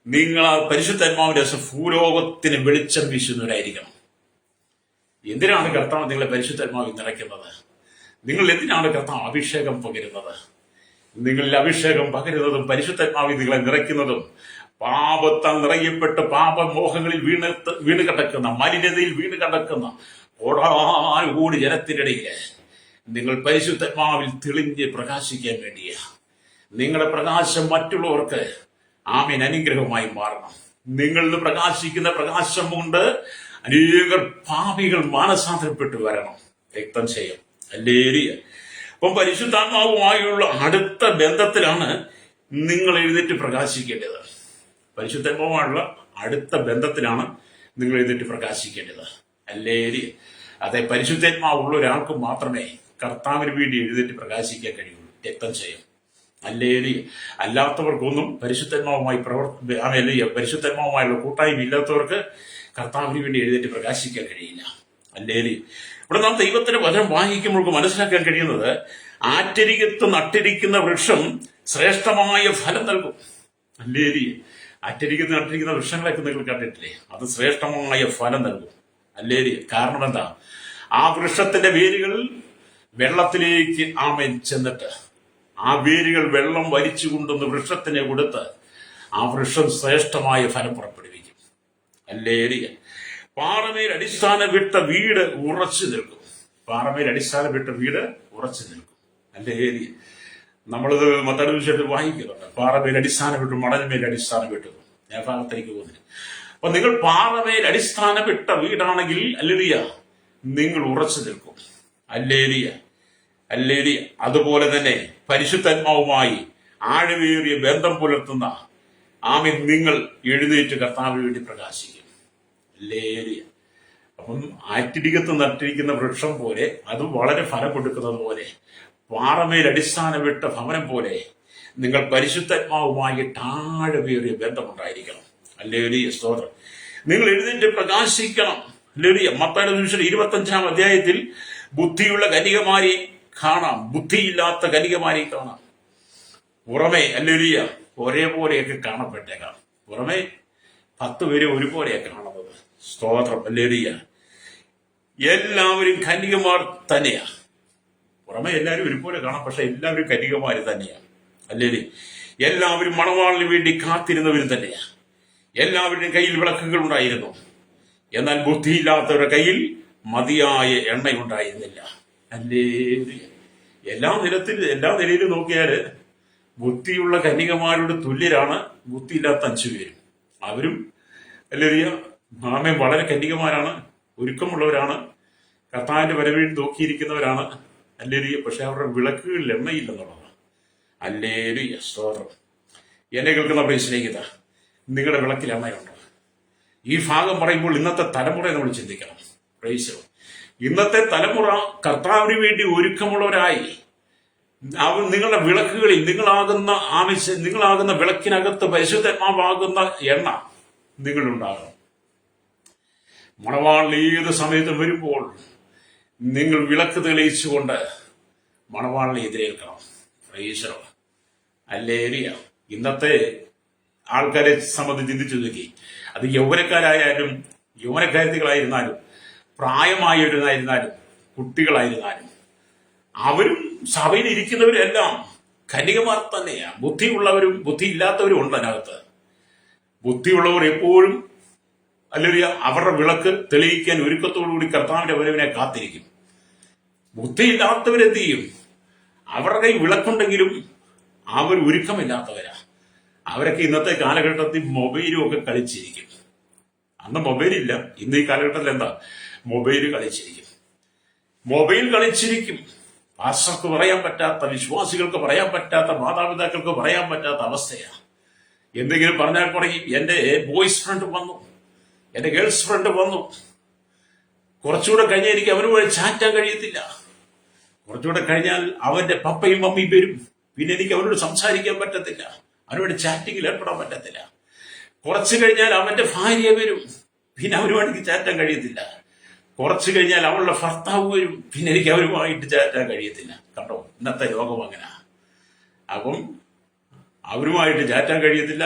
നിങ്ങൾ ആ പരിശുദ്ധാത്മാവിന്റെ ഭൂലോകത്തിന് വെളിച്ചം വീശുന്നവരായിരിക്കണം. എന്തിനാണ് കർത്താവ് നിങ്ങളെ പരിശുദ്ധാത്മാവിൽ നിറയ്ക്കുന്നത്? നിങ്ങൾ എന്തിനാണ് കർത്താവ് അഭിഷേകം പകരുന്നത്? നിങ്ങളിൽ അഭിഷേകം പകരുന്നതും പരിശുദ്ധാത്മാവിൽ നിങ്ങളെ നിറയ്ക്കുന്നതും പാപത്താൽ നിറയപ്പെട്ട് പാപമോഹങ്ങളിൽ വീണ് കിടക്കുന്ന മലിനതയിൽ വീണ് കിടക്കുന്ന ഓടാനുകൂടി ജനത്തിനിടയിൽ നിങ്ങൾ പരിശുദ്ധാത്മാവിൽ തെളിഞ്ഞ് പ്രകാശിക്കാൻ വേണ്ടിയ നിങ്ങളുടെ പ്രകാശം മറ്റുള്ളവർക്ക് ആമേൻ അനുഗ്രഹമായി മാറണം. നിങ്ങളിൽ പ്രകാശിക്കുന്ന പ്രകാശം കൊണ്ട് അനേകർ പാപികൾ മാനസാന്തരപ്പെട്ടു വരണം. രക്തം ചെയ്യും. ഹല്ലേലൂയ. അപ്പം പരിശുദ്ധാത്മാവുമായുള്ള അടുത്ത ബന്ധത്തിലാണ് നിങ്ങൾ എഴുന്നേറ്റ് പ്രകാശിക്കേണ്ടത്. പരിശുദ്ധാത്മാവുമായുള്ള അടുത്ത ബന്ധത്തിലാണ് നിങ്ങൾ എഴുന്നേറ്റ് പ്രകാശിക്കേണ്ടത്. ഹല്ലേലൂയ. അതെ, പരിശുദ്ധാത്മാവുള്ള ഒരാൾക്ക് മാത്രമേ കർത്താവിന് വേണ്ടി എഴുന്നേറ്റ് പ്രകാശിക്കാൻ കഴിയുള്ളൂ. രക്തം ചെയ്യും. ഹല്ലേലൂയ. അല്ലാത്തവർക്കൊന്നും പരിശുദ്ധാത്മാവുമായി പരിശുദ്ധാത്മാവുമായുള്ള കൂട്ടായ്മ ഇല്ലാത്തവർക്ക് കർത്താവിന് വേണ്ടി എഴുന്നേറ്റ് പ്രകാശിക്കാൻ കഴിയില്ല. ഹല്ലേലൂയ. ഇവിടെ നാം ദൈവത്തിന്റെ വചനം വായിക്കുമ്പോൾ മനസ്സിലാക്കാൻ കഴിയുന്നത് ആറ്റരികത്ത് നട്ടിരിക്കുന്ന വൃക്ഷം ശ്രേഷ്ഠമായ ഫലം നൽകും. ഹല്ലേലൂയ. ആറ്റരികത്ത് നട്ടിരിക്കുന്ന വൃക്ഷങ്ങളൊക്കെ നിങ്ങൾ കണ്ടിട്ടില്ലേ? അത് ശ്രേഷ്ഠമായ ഫലം നൽകും. ഹല്ലേലൂയ. കാരണം എന്താ? ആ വൃക്ഷത്തിന്റെ വേരുകൾ വെള്ളത്തിലേക്ക് ആമേൻ ചെന്നിട്ട് ആ വേരുകൾ വെള്ളം വലിച്ചു കൊണ്ടുവന്ന് വൃക്ഷത്തിനെ കൊടുത്ത് ആ വൃക്ഷം ശ്രേഷ്ഠമായ ഫലം പുറപ്പെടുവിക്കും. ഹല്ലേലൂയ. പാറമേൽ അടിസ്ഥാനം വിട്ട വീട് ഉറച്ചു നിൽക്കും. പാറമേൽ അടിസ്ഥാനം വിട്ട വീട് ഉറച്ചു നിൽക്കും. ഹല്ലേലൂയ. നമ്മളിത് മത്തായിയുടെ വിഷയത്തിൽ വായിക്കുന്നുണ്ട്. പാറമേൽ അടിസ്ഥാനം വിട്ടു, മണൽമേൽ അടിസ്ഥാനം വിട്ടു. ഞാൻ ഭാഗത്തേക്ക് പോകുന്നില്ല. അപ്പൊ നിങ്ങൾ പാറമേൽ അടിസ്ഥാനം വിട്ട വീടാണെങ്കിൽ ഹല്ലേലൂയ നിങ്ങൾ ഉറച്ചു നിൽക്കും. ഹല്ലേലൂയ. ഹല്ലേലൂയ. അതുപോലെ തന്നെ പരിശുദ്ധാത്മാവുമായി ആഴമേറിയ ബന്ധം പുലർത്തുന്ന ആമേൻ നിങ്ങൾ എഴുന്നേറ്റ് കർത്താവിന് വേണ്ടി പ്രകാശിക്കും. ഹല്ലേലൂയ. അപ്പം ആറ്റിരികത്ത് നട്ടിരിക്കുന്ന വൃക്ഷം പോലെ, അത് വളരെ ഫലം കൊടുക്കുന്നത് പോലെ, പാറമേൽ അടിസ്ഥാനം വിട്ട ഭവനം പോലെ നിങ്ങൾ പരിശുദ്ധാത്മാവുമായിട്ട് ആഴമേറിയ ബന്ധമുണ്ടായിരിക്കണം. ഹല്ലേലൂയ. സ്തോത്രം. നിങ്ങൾ എഴുന്നേറ്റ് പ്രകാശിക്കണം. ഹല്ലേലൂയ. മത്തായിയുടെ സുവിശേഷം 25-ാം അധ്യായത്തിൽ ബുദ്ധിയുള്ള കന്യകമാരെ കാണാം, ബുദ്ധിയില്ലാത്ത കന്യകമാരെ കാണാം. പുറമെ ഹല്ലേലൂയ ഒരേപോലെയൊക്കെ കാണപ്പെട്ടേക്കാം. പുറമെ 10 പേരെ ഒരുപോലെയാണ് കാണുന്നത്. സ്തോത്രം. ഹല്ലേലൂയ. എല്ലാവരും കന്യകമാർ തന്നെയാണ്. പുറമെ എല്ലാവരും ഒരുപോലെ കാണാം, പക്ഷെ എല്ലാവരും കന്യകമാര് തന്നെയാണ്. ഹല്ലേലൂയ. എല്ലാവരും മണവാളിന് വേണ്ടി കാത്തിരുന്നവരും തന്നെയാണ്. എല്ലാവരുടെയും കയ്യിൽ വിളക്കുകൾ ഉണ്ടായിരുന്നു. എന്നാൽ ബുദ്ധിയില്ലാത്തവരുടെ കയ്യിൽ മതിയായ എണ്ണയുണ്ടായിരുന്നില്ല. ഹല്ലേലൂയ. എല്ലാ നിലയിലും നോക്കിയാൽ ബുദ്ധിയുള്ള കന്യകമാരോട് തുല്യരാണ് ബുദ്ധിയില്ലാത്ത 5 പേരും. അവരും ഹല്ലേലൂയ ആമേൻ വളരെ കന്യകമാരാണ്, ഒരുക്കമുള്ളവരാണ്, കർത്താവിന്റെ വരവേണ്ടി നോക്കിയിരിക്കുന്നവരാണ്. ഹല്ലേലൂയ. പക്ഷെ അവരുടെ വിളക്കുകളിൽ എണ്ണയില്ലെന്നുള്ളതാണ്. ഹല്ലേലൂയ. സ്തോത്രം. എന്നെ കേൾക്കുന്ന പ്രേക്ഷകത, നിങ്ങളുടെ വിളക്കിൽ എണ്ണയുണ്ടോ? ഈ ഭാഗം പറയുമ്പോൾ ഇന്നത്തെ തലമുറയെ നമ്മൾ ചിന്തിക്കണം. പ്രൈസ്. ഇന്നത്തെ തലമുറ കർത്താവിന് വേണ്ടി ഒരുക്കമുള്ളവരായി നിങ്ങളുടെ വിളക്കുകളിൽ നിങ്ങളാകുന്ന വിളക്കിനകത്ത് പരിശുദ്ധാത്മാവാകുന്ന എണ്ണ നിങ്ങളുണ്ടാകണം. മണവാളൻ ഏത് സമയത്തും വരുമ്പോൾ നിങ്ങൾ വിളക്ക് തെളിയിച്ചുകൊണ്ട് മണവാളിനെ എതിരേൽക്കണം. പ്രൈസ്. ഹല്ലേലൂയ. ഇന്നത്തെ ആൾക്കാരെ സംബന്ധിച്ച് ചിന്തിച്ചു നോക്കി. അത് യൗവനക്കാരായാലും യൗവനക്കാരികളായിരുന്നാലും പ്രായമായവരായിരുന്നാലും കുട്ടികളായിരുന്നാലും അവരും സഭയിൽ ഇരിക്കുന്നവരെല്ലാം കന്യകമാർ തന്നെയാണ്. ബുദ്ധിയുള്ളവരും ബുദ്ധിയില്ലാത്തവരും ഉണ്ട് അതിനകത്ത്. ബുദ്ധിയുള്ളവർ എപ്പോഴും അല്ലെങ്കിൽ അവരുടെ വിളക്ക് തെളിയിക്കാൻ ഒരുക്കത്തോടുകൂടി കർത്താവിന്റെ വരവിനെ കാത്തിരിക്കും. ബുദ്ധിയില്ലാത്തവരെന്ത് ചെയ്യും? അവരുടെ കൈ വിളക്കുണ്ടെങ്കിലും അവർ ഒരുക്കമില്ലാത്തവരാ. അവരൊക്കെ ഇന്നത്തെ കാലഘട്ടത്തിൽ മൊബൈലും ഒക്കെ കളിച്ചിരിക്കും. അന്ന് മൊബൈലില്ല, ഇന്ന് ഈ കാലഘട്ടത്തിൽ എന്താ മൊബൈൽ കളിച്ചിരിക്കും. മൊബൈൽ കളിച്ചിരിക്കും. പാസ്റ്റർക്ക് പറയാൻ പറ്റാത്ത, വിശ്വാസികൾക്ക് പറയാൻ പറ്റാത്ത, മാതാപിതാക്കൾക്ക് പറയാൻ പറ്റാത്ത അവസ്ഥയാണ്. എന്തെങ്കിലും പറഞ്ഞാൽ പറയും, എന്റെ ബോയ്സ് ഫ്രണ്ട് വന്നു, എന്റെ ഗേൾസ് ഫ്രണ്ട് വന്നു, കുറച്ചുകൂടെ കഴിഞ്ഞാൽ എനിക്ക് അവനുമായി ചാറ്റാൻ കഴിയത്തില്ല, കുറച്ചുകൂടെ കഴിഞ്ഞാൽ അവന്റെ പപ്പയും മമ്മിയും വരും, പിന്നെ എനിക്ക് അവനോട് സംസാരിക്കാൻ പറ്റത്തില്ല, അവനോട് ചാറ്റിങ്ങിൽ ഏർപ്പെടാൻ പറ്റത്തില്ല. കുറച്ചു കഴിഞ്ഞാൽ അവന്റെ ഭാര്യ വരും, പിന്നെ അവനുമായിട്ട് ചാറ്റാൻ കഴിയത്തില്ല. കുറച്ചു കഴിഞ്ഞാൽ അവളുടെ ഭർത്താവ് വരും, പിന്നെ എനിക്ക് അവരുമായിട്ട് ചാറ്റാൻ കഴിയത്തില്ല. കണ്ടോ, ഇന്നത്തെ ലോകം അങ്ങനെ. അപ്പം അവരുമായിട്ട് ചാറ്റാൻ കഴിയത്തില്ല.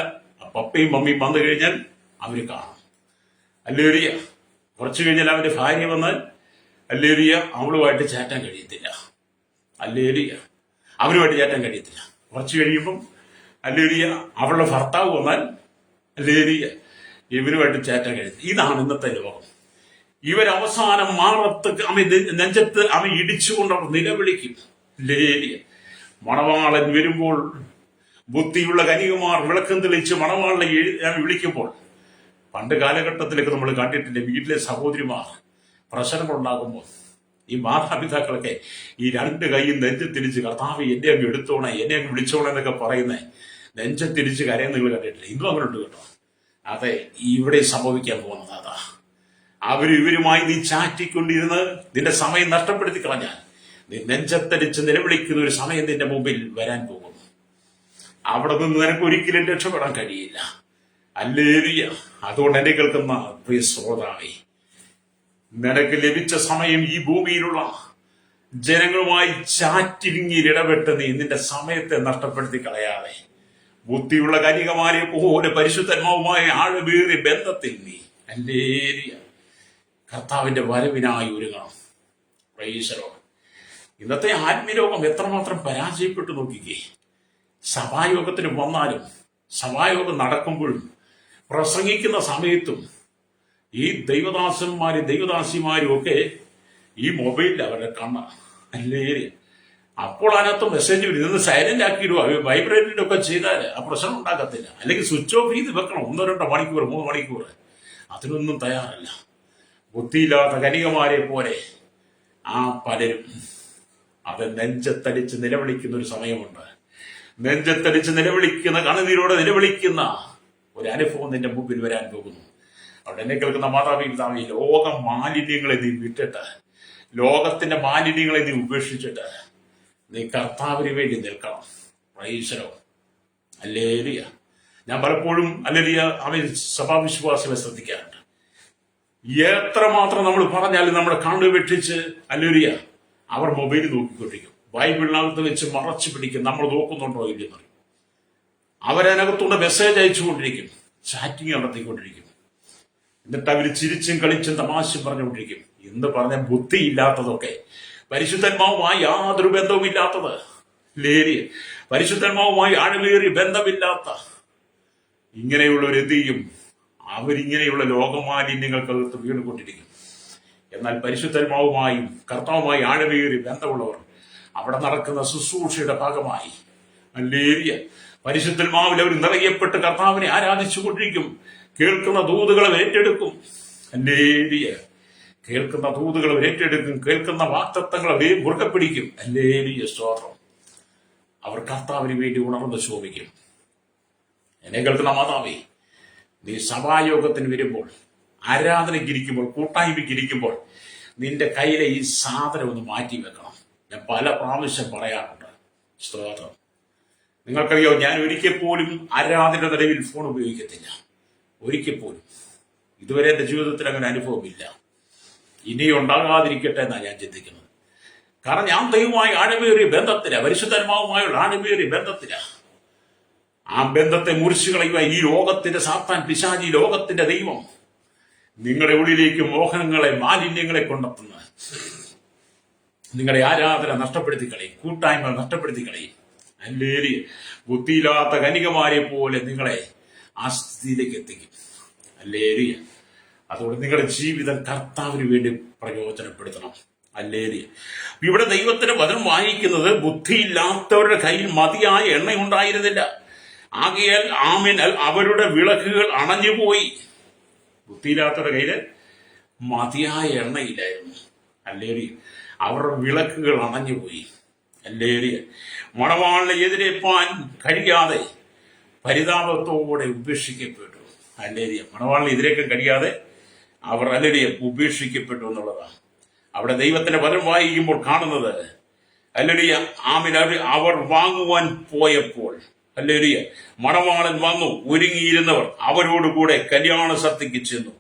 പപ്പയും മമ്മിയും വന്നു കഴിഞ്ഞാൽ അവര് കാണും. ഹല്ലേലൂയ. കുറച്ചു കഴിഞ്ഞാൽ അവന്റെ ഭാര്യ വന്നാൽ ഹല്ലേലൂയ അവളുമായിട്ട് ചാറ്റാൻ കഴിയത്തില്ല. ഹല്ലേലൂയ, അവരുമായിട്ട് ചാറ്റാൻ കഴിയത്തില്ല. കുറച്ചു കഴിയുമ്പം ഹല്ലേലൂയ അവളുടെ ഭർത്താവ് വന്നാൽ ഹല്ലേലൂയ ഇവരുമായിട്ട് ചാറ്റാൻ കഴിയത്തില്ല. ഇതാണ് ഇന്നത്തെ ലോകം. ഇവരവസാനം മാറത്ത് നെഞ്ചത്ത് അവൻ ഇടിച്ചുകൊണ്ട് അവർ നിലവിളിക്കും. ഹല്ലേലൂയ. മണവാളൻ വരുമ്പോൾ ബുദ്ധിയുള്ള കനികമാർ വിളക്കം തെളിച്ച് മണവാളനെ വിളിക്കുമ്പോൾ, പണ്ട് കാലഘട്ടത്തിലൊക്കെ നമ്മൾ കണ്ടിട്ടില്ലേ, വീട്ടിലെ സഹോദരിമാർ പ്രശ്നങ്ങളുണ്ടാകുമ്പോൾ ഈ മാതാപിതാക്കളൊക്കെ ഈ രണ്ട് കൈയും നെഞ്ചത്തിരിച്ച് കർത്താവ് എന്നെ അങ്ങ് എടുത്തോണേ, എന്നെ അങ്ങ് വിളിച്ചോണേ എന്നൊക്കെ പറയുന്നേ, നെഞ്ചത്തിരിച്ച് കരയുന്ന നിങ്ങൾ കണ്ടിട്ടില്ല. ഇന്നും അങ്ങനെ ഉണ്ട് കേട്ടോ. അതെ, ഇവിടെ സംഭവിക്കാൻ പോകുന്നത് അതാ. ഇവരുമായി നീ ചാറ്റിക്കൊണ്ടിരുന്ന് നിന്റെ സമയം നഷ്ടപ്പെടുത്തി കളഞ്ഞാൽ നീ നെഞ്ചത്തടിച്ച് നിലവിളിക്കുന്ന ഒരു സമയം നിന്റെ മുമ്പിൽ വരാൻ പോകുന്നു. അവിടെ നിന്ന് നിനക്ക് ഒരിക്കലും രക്ഷപ്പെടാൻ കഴിയില്ല. ഹല്ലേലൂയ. അതുകൊണ്ട് എന്നെ കേൾക്കുന്ന പ്രിയ ശ്രോതാവേ, നിനക്ക് ലഭിച്ച സമയം ഈ ഭൂമിയിലുള്ള ജനങ്ങളുമായി ചാറ്റിങ്ങിൽ ഇടപെട്ട് നീ നിന്റെ സമയത്തെ നഷ്ടപ്പെടുത്തി കളയാതെ ബുദ്ധിയുള്ള കനികമാരെ പോലെ പരിശുദ്ധന്മാവുമായി ആഴമേറിയ ബന്ധത്തിൽ നീ ഹല്ലേലൂയ കർത്താവിന്റെ വരവിനായി ഒരുങ്ങണം. Price the Lord. ഇന്നത്തെ ആത്മീയലോകം എത്രമാത്രം പരാജയപ്പെട്ടു നോക്കിക്കേ. സഭായോഗത്തിന് വന്നാലും സഭായോഗം നടക്കുമ്പോഴും പ്രസംഗിക്കുന്ന സമയത്തും ഈ ദൈവദാസന്മാരും ദൈവദാസിമാരും ഒക്കെ ഈ മൊബൈലിൽ അവരുടെ കണ്ണ അല്ലേ. അപ്പോൾ അതിനകത്ത് മെസ്സേജ് വരും, ഇന്ന് സൈലന്റ് ആക്കിയിടുക, വൈബ്രേറ്റിലൊക്കെ ചെയ്താൽ ആ പ്രശ്നം ഉണ്ടാകത്തില്ല. അല്ലെങ്കിൽ സ്വിച്ച് ഓഫ് ചെയ്ത് വെക്കണം 1-2 മണിക്കൂർ 3 മണിക്കൂർ. അതിനൊന്നും തയ്യാറല്ല. ബുദ്ധിയില്ലാത്ത കനികമാരെ പോലെ ആ പലരും അത് നെഞ്ചത്തടിച്ച് നിലവിളിക്കുന്ന ഒരു സമയമുണ്ട്. നെഞ്ചത്തടിച്ച് നിലവിളിക്കുന്ന, കണ്ണുനീരോടെ നിലവിളിക്കുന്ന ഒരു അനുഭവം നിന്റെ മുമ്പിൽ വരാൻ പോകുന്നു. അവിടെ എന്നെ കേൾക്കുന്ന മാതാപിതാവേ, ലോക മാലിന്യങ്ങളെ നീ വിട്ടിട്ട്, ലോകത്തിന്റെ മാലിന്യങ്ങളെ നീ ഉപേക്ഷിച്ചിട്ട് നീ കർത്താവിന് വേണ്ടി നിൽക്കണം. Price the lord. ഹല്ലേലൂയ. ഞാൻ പലപ്പോഴും ഹല്ലേലൂയ അവൻ സഭാവിശ്വാസികളെ ശ്രദ്ധിക്കാറുണ്ട്. എത്രമാത്രം നമ്മൾ പറഞ്ഞാലും നമ്മുടെ കണ്ണു വെട്ടിച്ച് ഹല്ലേലൂയ അവർ മൊബൈൽ നോക്കിക്കൊണ്ടിരിക്കും. ബൈബിളിനകത്ത് വെച്ച് മറച്ചു പിടിക്കും, നമ്മൾ നോക്കുന്നുണ്ടോ ഇല്ലെന്ന് പറയും. അവരതിനകത്തൂടെ മെസ്സേജ് അയച്ചുകൊണ്ടിരിക്കും, ചാറ്റിങ് നടത്തിക്കൊണ്ടിരിക്കും. എന്നിട്ട് അവർ ചിരിച്ചും കളിച്ചും തമാശയും പറഞ്ഞുകൊണ്ടിരിക്കും. എന്ന് പറഞ്ഞ ബുദ്ധിയില്ലാത്തതൊക്കെ, പരിശുദ്ധന്മാവുമായി യാതൊരു ബന്ധവുമില്ലാത്തത്, ലേരിയ പരിശുദ്ധന്മാവുമായി ആഴമേറിയ ബന്ധമില്ലാത്ത ഇങ്ങനെയുള്ളവർ എന്ത് ചെയ്യും? അവരിങ്ങനെയുള്ള ലോകമാലിന്യങ്ങൾക്കകത്ത് വീണുകൊണ്ടിരിക്കും. എന്നാൽ പരിശുദ്ധന്മാവുമായും കർത്താവുമായി ആഴമേറിയ ബന്ധമുള്ളവർ അവിടെ നടക്കുന്ന ശുശ്രൂഷയുടെ ഭാഗമായി ലേരിയ പരിശുദ്ധന്മാവിൽ അവർ നിറയപ്പെട്ട് കർത്താവിനെ ആരാധിച്ചു കൊണ്ടിരിക്കും. കേൾക്കുന്ന ദൂതുകളെ ഏറ്റെടുക്കും. ലേരിയ കേൾക്കുന്ന ദൂതുകളെ ഏറ്റെടുക്കും. കേൾക്കുന്ന വാക്തത്വങ്ങളെ മുറുകെ പിടിക്കും. ലേരിയ സ്തോത്രം. അവർ കർത്താവിന് വേണ്ടി ഉണർന്ന് ശോഭിക്കും. എന്നെ കേൾക്കുന്ന മാതാവേ, നീ സഭായോഗത്തിന് വരുമ്പോൾ, ആരാധനയ്ക്ക് ഇരിക്കുമ്പോൾ, കൂട്ടായ്മയ്ക്ക് ഇരിക്കുമ്പോൾ നിന്റെ കയ്യിലെ ഈ സാധനം ഒന്ന് മാറ്റി വെക്കണം. ഞാൻ പല പ്രാവശ്യം പറയാറുണ്ട്. സ്തോത്രം. നിങ്ങൾക്കറിയോ, ഞാൻ ഒരിക്കൽ പോലും ആരാധന നിലവിൽ ഫോൺ ഉപയോഗിക്കത്തില്ല. ഒരിക്കൽ പോലും. ഇതുവരെ എന്റെ ജീവിതത്തിൽ അങ്ങനെ അനുഭവമില്ല. ഇനി ഉണ്ടാകാതിരിക്കട്ടെ എന്നാണ് ഞാൻ ചിന്തിക്കുന്നത്. കാരണം ഞാൻ ദൈവവുമായി ആഴമേറിയ ബന്ധത്തില, പരിശുദ്ധന്മാവുമായുള്ള ആഴമേറിയ ബന്ധത്തില. ആ ബന്ധത്തെ മുറിച്ചു കളയുവാൻ ഈ ലോകത്തിന്റെ സാത്താൻ പിശാചി, ലോകത്തിന്റെ ദൈവം നിങ്ങളുടെ ഉള്ളിലേക്ക് മോഹനങ്ങളെ, മാലിന്യങ്ങളെ കൊണ്ടെത്തുന്ന നിങ്ങളുടെ ആരാധന നഷ്ടപ്പെടുത്തി കളയും, കൂട്ടായ്മ നഷ്ടപ്പെടുത്തി കളയും. അല്ലേലി ബുദ്ധിയില്ലാത്ത കനികമാരെ പോലെ നിങ്ങളെ ആ സ്ഥിതിയിലേക്ക് എത്തിക്കും. അല്ലേലി. അതുകൊണ്ട് നിങ്ങളുടെ ജീവിതം കർത്താവിന് വേണ്ടി പ്രയോജനപ്പെടുത്തണം. ഹല്ലേലൂയ. ഇവിടെ ദൈവത്തിന്റെ വചനം വായിക്കുന്നത് ബുദ്ധിയില്ലാത്തവരുടെ കയ്യിൽ മതിയായ എണ്ണ ഉണ്ടായിരുന്നില്ല. ആകയാൽ ആമേൻ അവരുടെ വിളക്കുകൾ അണഞ്ഞുപോയി. ബുദ്ധിയില്ലാത്തവരുടെ കയ്യില് മതിയായ എണ്ണയില്ലായിരുന്നു. ഹല്ലേലൂയ. അവരുടെ വിളക്കുകൾ അണഞ്ഞുപോയി. ഹല്ലേലൂയ. മണവാളിനെ എതിരേൽപ്പാൻ കഴിയാതെ പരിതാപത്തോടെ ഉപേക്ഷിക്കപ്പെട്ടു. ഹല്ലേലൂയ. മണവാളിനെ എതിരേൽക്കാൻ കഴിയാതെ അവർ ഹല്ലേലൂയ ഉപേക്ഷിക്കപ്പെട്ടു എന്നുള്ളതാണ് അവിടെ ദൈവത്തിന്റെ വചനം വായിക്കുമ്പോൾ കാണുന്നത്. ഹല്ലേലൂയ. ആമേൻ അവർ വാങ്ങുവാൻ പോയപ്പോൾ ഹല്ലേലൂയ മണവാളൻ വന്നു. ഒരുങ്ങിയിരുന്നവർ അവരോടുകൂടെ കല്യാണ സദ്യക്ക് ചെന്നു,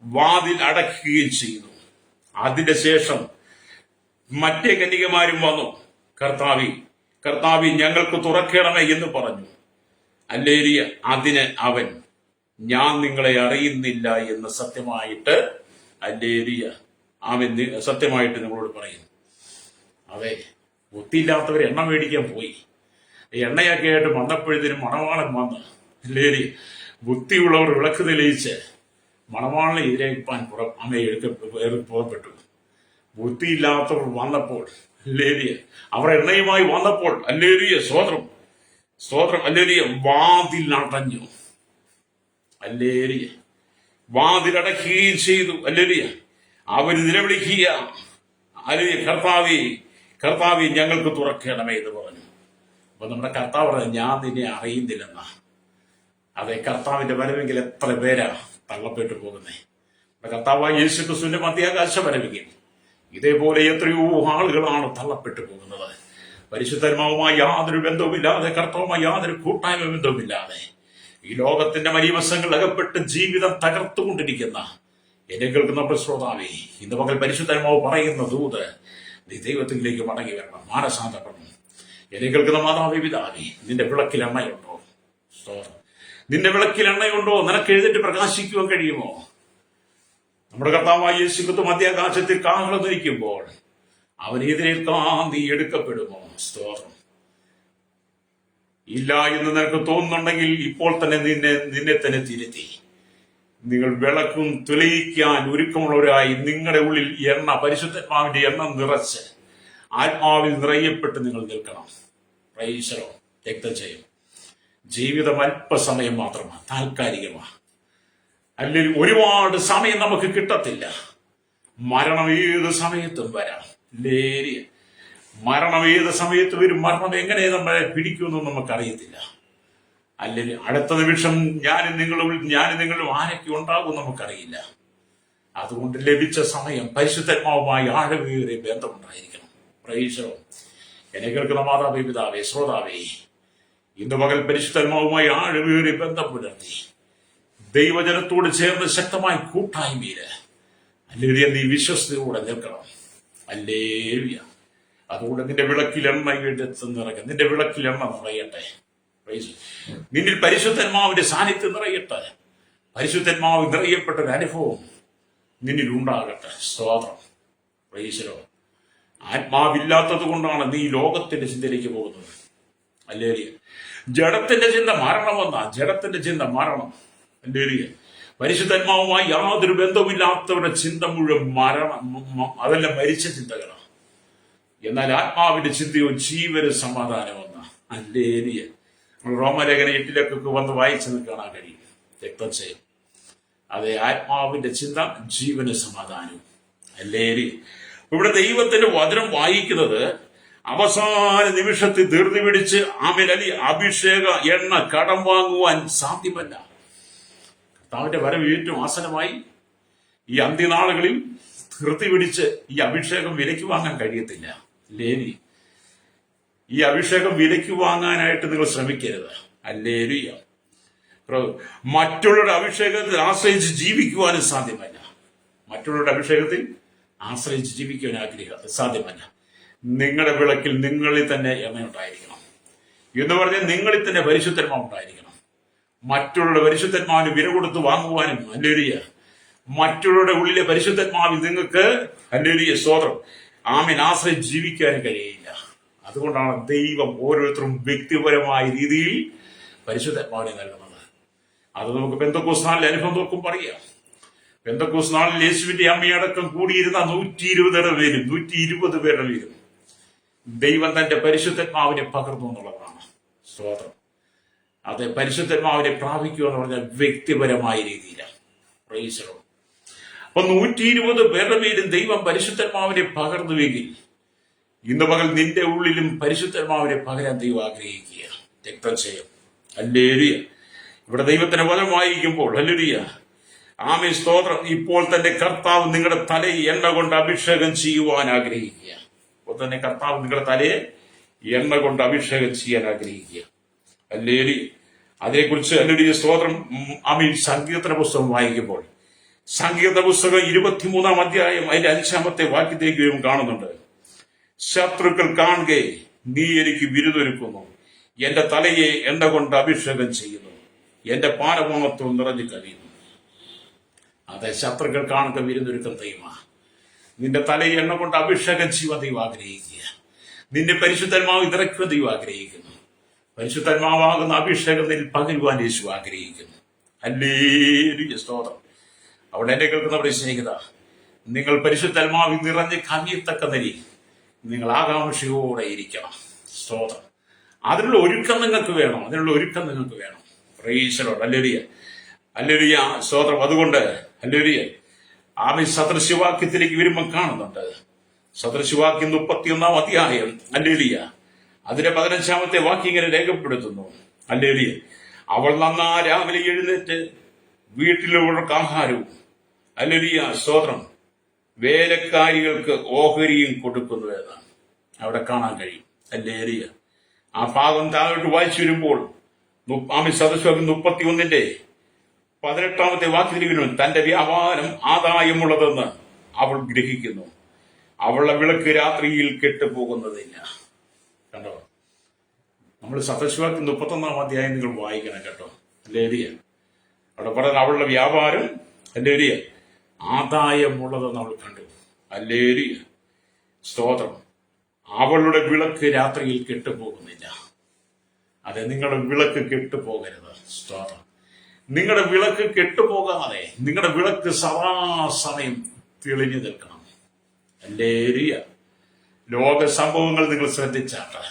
വാതിൽ അടയ്ക്കുകയും ചെയ്തു. അതിന്റെ ശേഷം മറ്റേ കന്യകമാരും വന്നു, കർത്താവി ഞങ്ങൾക്ക് തുറക്കണമേ എന്ന് പറഞ്ഞു. ഹല്ലേലൂയ. അതിന് അവൻ, ഞാൻ നിങ്ങളെ അറിയുന്നില്ല എന്ന് സത്യമായിട്ട് ഹല്ലേലൂയ അവൻ സത്യമായിട്ട് നിങ്ങളോട് പറയുന്നു. അതെ, ബുദ്ധിയില്ലാത്തവർ എണ്ണ മേടിക്കാൻ പോയി. എണ്ണയൊക്കെ ആയിട്ട് വന്നപ്പോഴത്തേനും മണവാളൻ വന്ന് ഹല്ലേലൂയ ബുദ്ധിയുള്ളവർ വിളക്ക് തെളിയിച്ച് മണവാളിനെ എതിരേൽപ്പാൻ പുറപ്പെട്ടു. ബുദ്ധിയില്ലാത്തവർ വന്നപ്പോൾ ഹല്ലേലൂയ അവർ എണ്ണയുമായി വന്നപ്പോൾ ഹല്ലേലൂയ സ്തോത്രം ഹല്ലേലൂയ വാതിൽ അടഞ്ഞു. ഹല്ലേലൂയ വാതിലടയ്ക്കുകയും ചെയ്തു. ഹല്ലേലൂയ അവർ നിലവിളിക്കുക, ഹല്ലേലൂയ കർത്താവേ ഞങ്ങൾക്ക് തുറക്കണമേ എന്ന് പറഞ്ഞു. അപ്പൊ നമ്മുടെ കർത്താവ് പറഞ്ഞു, ഞാൻ നിന്നെ അറിയുന്നില്ലെന്നാ. അതെ, കർത്താവിന്റെ വരവെങ്കിൽ എത്ര പേരാ തള്ളപ്പെട്ടു പോകുന്നേ. നമ്മുടെ കർത്താവായ യേശു ക്രിസ്തുവിന്റെ മധ്യാകാശ വരവെങ്കിൽ ഇതേപോലെ എത്രയോ ആളുകളാണ് തള്ളപ്പെട്ടു പോകുന്നത്. പരിശുദ്ധാത്മാവുമായി യാതൊരു ബന്ധവുമില്ലാതെ, കർത്താവുമായി യാതൊരു കൂട്ടായ്മ ബന്ധവുമില്ലാതെ ഈ ലോകത്തിന്റെ മരീവശങ്ങൾ അകപ്പെട്ട് ജീവിതം തകർത്തുകൊണ്ടിരിക്കുന്ന എന്നെ കേൾക്കുന്ന ശ്രോതാവേ, ഇന്ന് പകൽ പരിശുദ്ധാത്മാവ് പറയുന്ന ദൂത്, നീ ദൈവത്തിലേക്ക് മടങ്ങി വരണം, മാനസാന്തപ്പെടണം. എന്നെ കേൾക്കുന്ന മാതാവേ, പിതാവേ, നിന്റെ വിളക്കിൽ എണ്ണയുണ്ടോ? നിന്റെ വിളക്കിൽ എണ്ണയുണ്ടോ? നിനക്ക് എഴുന്നേറ്റ് പ്രകാശിക്കുവാൻ കഴിയുമോ? നമ്മുടെ കർത്താവായ യേശു ക്രിസ്തു മധ്യാകാശത്തിൽ കാഹളം ധരിക്കുമ്പോൾ അവനെതിരേൽക്കാൻ നീ എടുക്കപ്പെടുമോ? സ്തോത്രം. ഇല്ല എന്ന് നിനക്ക് തോന്നുന്നുണ്ടെങ്കിൽ ഇപ്പോൾ തന്നെ നിന്നെ തന്നെ തിരുത്തി നിങ്ങൾ വിളക്കും തെളിയിക്കാൻ ഒരുക്കമുള്ളവരായി നിങ്ങളുടെ ഉള്ളിൽ എണ്ണ, പരിശുദ്ധാത്മാവിന്റെ എണ്ണ നിറച്ച് ആത്മാവിൽ നിറയപ്പെട്ട് നിങ്ങൾ നിൽക്കണം. പ്രൈസലോ. രക്തജയം. ജീവിതം അല്പസമയം മാത്രമാണ്, താൽക്കാലികമാണ്. അല്ലെങ്കിൽ ഒരുപാട് സമയം നമുക്ക് കിട്ടത്തില്ല. മരണം ഏത് സമയത്തും വരാം. മരണം ഏത് സമയത്ത് വരും. മരണം എങ്ങനെ നമ്മളെ പിടിക്കുമെന്നും നമുക്കറിയത്തില്ല. അല്ലെങ്കിൽ അടുത്ത നിമിഷം ഞാനും നിങ്ങളും ആരൊക്കെ ഉണ്ടാകും നമുക്കറിയില്ല. അതുകൊണ്ട് ലഭിച്ച സമയം പരിശുദ്ധാത്മാവുമായി ആഴമേറിയ ബന്ധമുണ്ടായിരിക്കണം. പ്രൈസലോ. എന്നെ കേൾക്കുന്ന മാതാവേ, പിതാവേ, ശ്രോതാവേ, ഇന്ന് പകൽ പരിശുദ്ധാത്മാവുമായി ആഴമേറിയ ബന്ധം പുലർത്തി ദൈവജനത്തോട് ചേർന്ന് ശക്തമായ കൂട്ടായ്മയില് ഹല്ലേലൂയ നീ വിശ്വസ്തയോടെ നിൽക്കണം. ഹല്ലേലൂയ. അതുകൊണ്ട് നിന്റെ വിളക്കിൽ എണ്ണ എടുത്ത് നിറയ്ക്കാം. നിന്റെ വിളക്കിൽ എണ്ണ നിറയട്ടെ. നിന്നിൽ പരിശുദ്ധാത്മാവിന്റെ സാന്നിധ്യം നിറയട്ടെ. പരിശുദ്ധാത്മാവ് നിറയപ്പെട്ട ഒരു അനുഭവം നിന്നിൽ ഉണ്ടാകട്ടെ. സ്തോത്രം. പ്രൈസലോ. ആത്മാവില്ലാത്തത് കൊണ്ടാണ് നീ ലോകത്തിന്റെ ചിന്തയിലേക്ക് പോകുന്നത്. ഹല്ലേലൂയ. ജഡത്തിന്റെ ചിന്ത മരണമെന്നാ. ജഡത്തിന്റെ ചിന്ത മരണം. ഹല്ലേലൂയ. പരിശുദ്ധാത്മാവുമായി യാതൊരു ബന്ധവുമില്ലാത്തവരുടെ ചിന്ത മുഴുവൻ മരണം, അതെല്ലാം മരിച്ച ചിന്തകളാണ്. എന്നാൽ ആത്മാവിന്റെ ചിന്തയോ ജീവന് സമാധാനമെന്ന. ഹല്ലേലൂയ. റോമലേഖനം 8 വന്ന് വായിച്ചത് കാണാൻ കഴിയും. രക്തജയം. അതെ, ആത്മാവിന്റെ ചിന്ത ജീവന് സമാധാനവും. ഹല്ലേലൂയ. ഇവിടെ ദൈവത്തിന്റെ വചനം വായിക്കുന്നത് അവസാന നിമിഷത്തിൽ ധൃതി പിടിച്ച് അഭിഷേക എണ്ണ കടം വാങ്ങുവാൻ സാധ്യമല്ല. കർത്താവിന്റെ വരവ് ഏറ്റവും ആസനമായി. ഈ അന്ത്യനാളുകളിൽ ധൃതി പിടിച്ച് ഈ അഭിഷേകം വിലയ്ക്ക് വാങ്ങാൻ കഴിയത്തില്ല. ലേനി, ഈ അഭിഷേകം വിലയ്ക്ക് വാങ്ങാനായിട്ട് നിങ്ങൾ ശ്രമിക്കരുത്. ഹല്ലേലൂയ. മറ്റുള്ളവരുടെ അഭിഷേകത്തിൽ ആശ്രയിച്ച് ജീവിക്കുവാനും സാധ്യമല്ല. മറ്റുള്ളവരുടെ അഭിഷേകത്തിൽ ആശ്രയിച്ച് ജീവിക്കുവാൻ സാധ്യമല്ല. നിങ്ങളുടെ വിളക്കിൽ നിങ്ങളിൽ തന്നെ എണ്ണയുണ്ടായിരിക്കണം എന്ന് പറഞ്ഞാൽ നിങ്ങളിൽ തന്നെ പരിശുദ്ധാത്മാവ് ഉണ്ടായിരിക്കണം. മറ്റുള്ളവരുടെ പരിശുദ്ധാത്മാവിന് വില കൊടുത്ത് വാങ്ങുവാനും ഹല്ലേലൂയ മറ്റുള്ളവരുടെ ഉള്ളിലെ പരിശുദ്ധാത്മാവിൽ നിങ്ങൾക്ക് ഹല്ലേലൂയ സ്തോത്രം ആമേൻ ആശ്രയിച്ച് ജീവിക്കാനും കഴിയില്ല. അതുകൊണ്ടാണ് ദൈവം ഓരോരുത്തരും വ്യക്തിപരമായ രീതിയിൽ പരിശുദ്ധാത്മാവിനെ നൽകുന്നത്. അത് നമുക്ക് പെന്തക്കോസ്താനിലെ അനുഭവം നോക്കും പറയാം. പെന്തക്കോസ്ത് നാളിൽ യേശുവിന്റെ അമ്മയടക്കം കൂടിയിരുന്ന 120 പേരും 120 പേരുടെ പേരും ദൈവം തന്റെ പരിശുദ്ധാത്മാവിനെ പകർന്നു എന്നുള്ളതാണ്. സ്തോത്രം. അത് പരിശുദ്ധാത്മാവിനെ പ്രാപിക്കുക എന്ന് പറഞ്ഞാൽ വ്യക്തിപരമായ രീതിയിലാണ്. Price the Lord. അപ്പൊ 120 പേരുടെ പേരും ദൈവം പരിശുദ്ധാത്മാവിനെ പകർന്നുവെങ്കിൽ ഇന്ന് പകൽ നിന്റെ ഉള്ളിലും പരിശുദ്ധാത്മാവിനെ പകരാൻ ദൈവം ആഗ്രഹിക്കുക. രക്തം ചെയ്യും. ഹല്ലേലൂയ. ഇവിടെ ദൈവത്തിന്റെ വചനം വായിക്കുമ്പോൾ ഹല്ലേലൂയ, ആമേൻ, സ്തോത്രം, ഇപ്പോൾ തന്നെ കർത്താവ് നിങ്ങളുടെ തലയെ എണ്ണ കൊണ്ട് അഭിഷേകം ചെയ്യുവാൻ ആഗ്രഹിക്കുക. ഇപ്പോൾ തന്നെ കർത്താവ് നിങ്ങളുടെ തലയെ എണ്ണ കൊണ്ട് അഭിഷേകം ചെയ്യാൻ ആഗ്രഹിക്കുക. ഹല്ലേലൂയ. അതിനെക്കുറിച്ച് ഹല്ലേലൂയ, സ്തോത്രം, ആമേൻ, സങ്കീർത്തന പുസ്തകം വായിക്കുമ്പോൾ സങ്കീർത്തന പുസ്തകം 23-ാം അധ്യായം അതിന്റെ 5-ാമത്തെ വാക്യത്തേക്ക് കാണുന്നുണ്ട്. ശത്രുക്കൾ കാണുക, നീ എനിക്ക് വിരുദ്ധൊരുക്കുന്നു, എന്റെ തലയെ എണ്ണ കൊണ്ട് അഭിഷേകം ചെയ്യുന്നു, എന്റെ പാനപാത്രവും നിറഞ്ഞു കഴിയുന്നു. അതെ, ശത്രുക്കൾ കാണുക വിരുദ്ധൊരുക്കം ദൈവമാ. നിന്റെ തലയെ എണ്ണ കൊണ്ട് അഭിഷേകം ചെയ്യുവാൻ ദൈവം ആഗ്രഹിക്കുക. നിന്റെ പരിശുദ്ധാത്മാവ് നിറയ്ക്കുക ദൈവം ആഗ്രഹിക്കുന്നു. പരിശുദ്ധാത്മാവാകുന്ന അഭിഷേകം നിന്നിൽ പകരുവാൻ യേശു ആഗ്രഹിക്കുന്നു. ഹല്ലേലൂയ, സ്തോത്രം. അവിടെ എന്നെ കേൾക്കുന്നവരെ സ്നേഹിത, നിങ്ങൾ പരിശുദ്ധാത്മാവിൽ നിറഞ്ഞ് കവിയത്തക്ക നിലയിൽ നിങ്ങൾ ആകാംക്ഷയോടെ ഇരിക്കണം. സ്തോത്രം. അതിനുള്ള ഒരുക്കം നിങ്ങൾക്ക് വേണം. Price the lord. Hallelujah, hallelujah, സ്തോത്രം. അതുകൊണ്ട് ഹല്ലേലൂയ, ആമേൻ, സദൃശവാക്യത്തിലേക്ക് വരുമ്പോൾ കാണുന്നുണ്ട്. സദൃശവാക്യം 31-ാം അധ്യായം ഹല്ലേലൂയ, അതിന്റെ 15-ാമത്തെ വാക്യം ഇങ്ങനെ രേഖപ്പെടുത്തുന്നു. ഹല്ലേലൂയ, അവൾ നന്നാ രാവിലെ എഴുന്നേറ്റ് വീട്ടിലുള്ളവർക്ക് ആഹാരവും, ഹല്ലേലൂയ, സ്തോത്രം, വേലക്കാരികൾക്ക് ഓഹരിയും കൊടുക്കുന്നു എന്നാണ് അവിടെ കാണാൻ കഴിയും. ഹല്ലേലൂയ. ആ ഭാഗം താഴോട്ട് വായിച്ചു വരുമ്പോൾ ആമേൻ, സദൃശവാക്യം 31-ന്റെ 18-ാമത്തെ വാക്യത്തിലിരുന്നു, തന്റെ വ്യാപാരം ആദായമുള്ളതെന്ന് അവൾ ഗ്രഹിക്കുന്നു, അവളുടെ വിളക്ക് രാത്രിയിൽ കെട്ടുപോകുന്നതില്ല. കണ്ടോ? നമ്മൾ സദൃശവാക്യം 31-ാം അധ്യായം നിങ്ങൾ വായിക്കണം കേട്ടോ. ഹല്ലേലൂയ. അവിടെ പറയുന്നത് അവളുടെ വ്യാപാരം ഹല്ലേലൂയ ആദായമുള്ളതെന്ന് അവൾ കണ്ടു. ഹല്ലേലൂയ, സ്തോത്രം. അവളുടെ വിളക്ക് രാത്രിയിൽ കെട്ടുപോകുന്നില്ല. അതെ, നിങ്ങളുടെ വിളക്ക് കെട്ടുപോകരുത്. സ്തോത്രം. നിങ്ങളുടെ വിളക്ക് കെട്ടുപോകാതെ നിങ്ങളുടെ വിളക്ക് സദാസമയം തെളിഞ്ഞു നിൽക്കണം. ഹല്ലേലൂയ. ലോക സംഭവങ്ങൾ നിങ്ങൾ ശ്രദ്ധിച്ചാട്ടെ.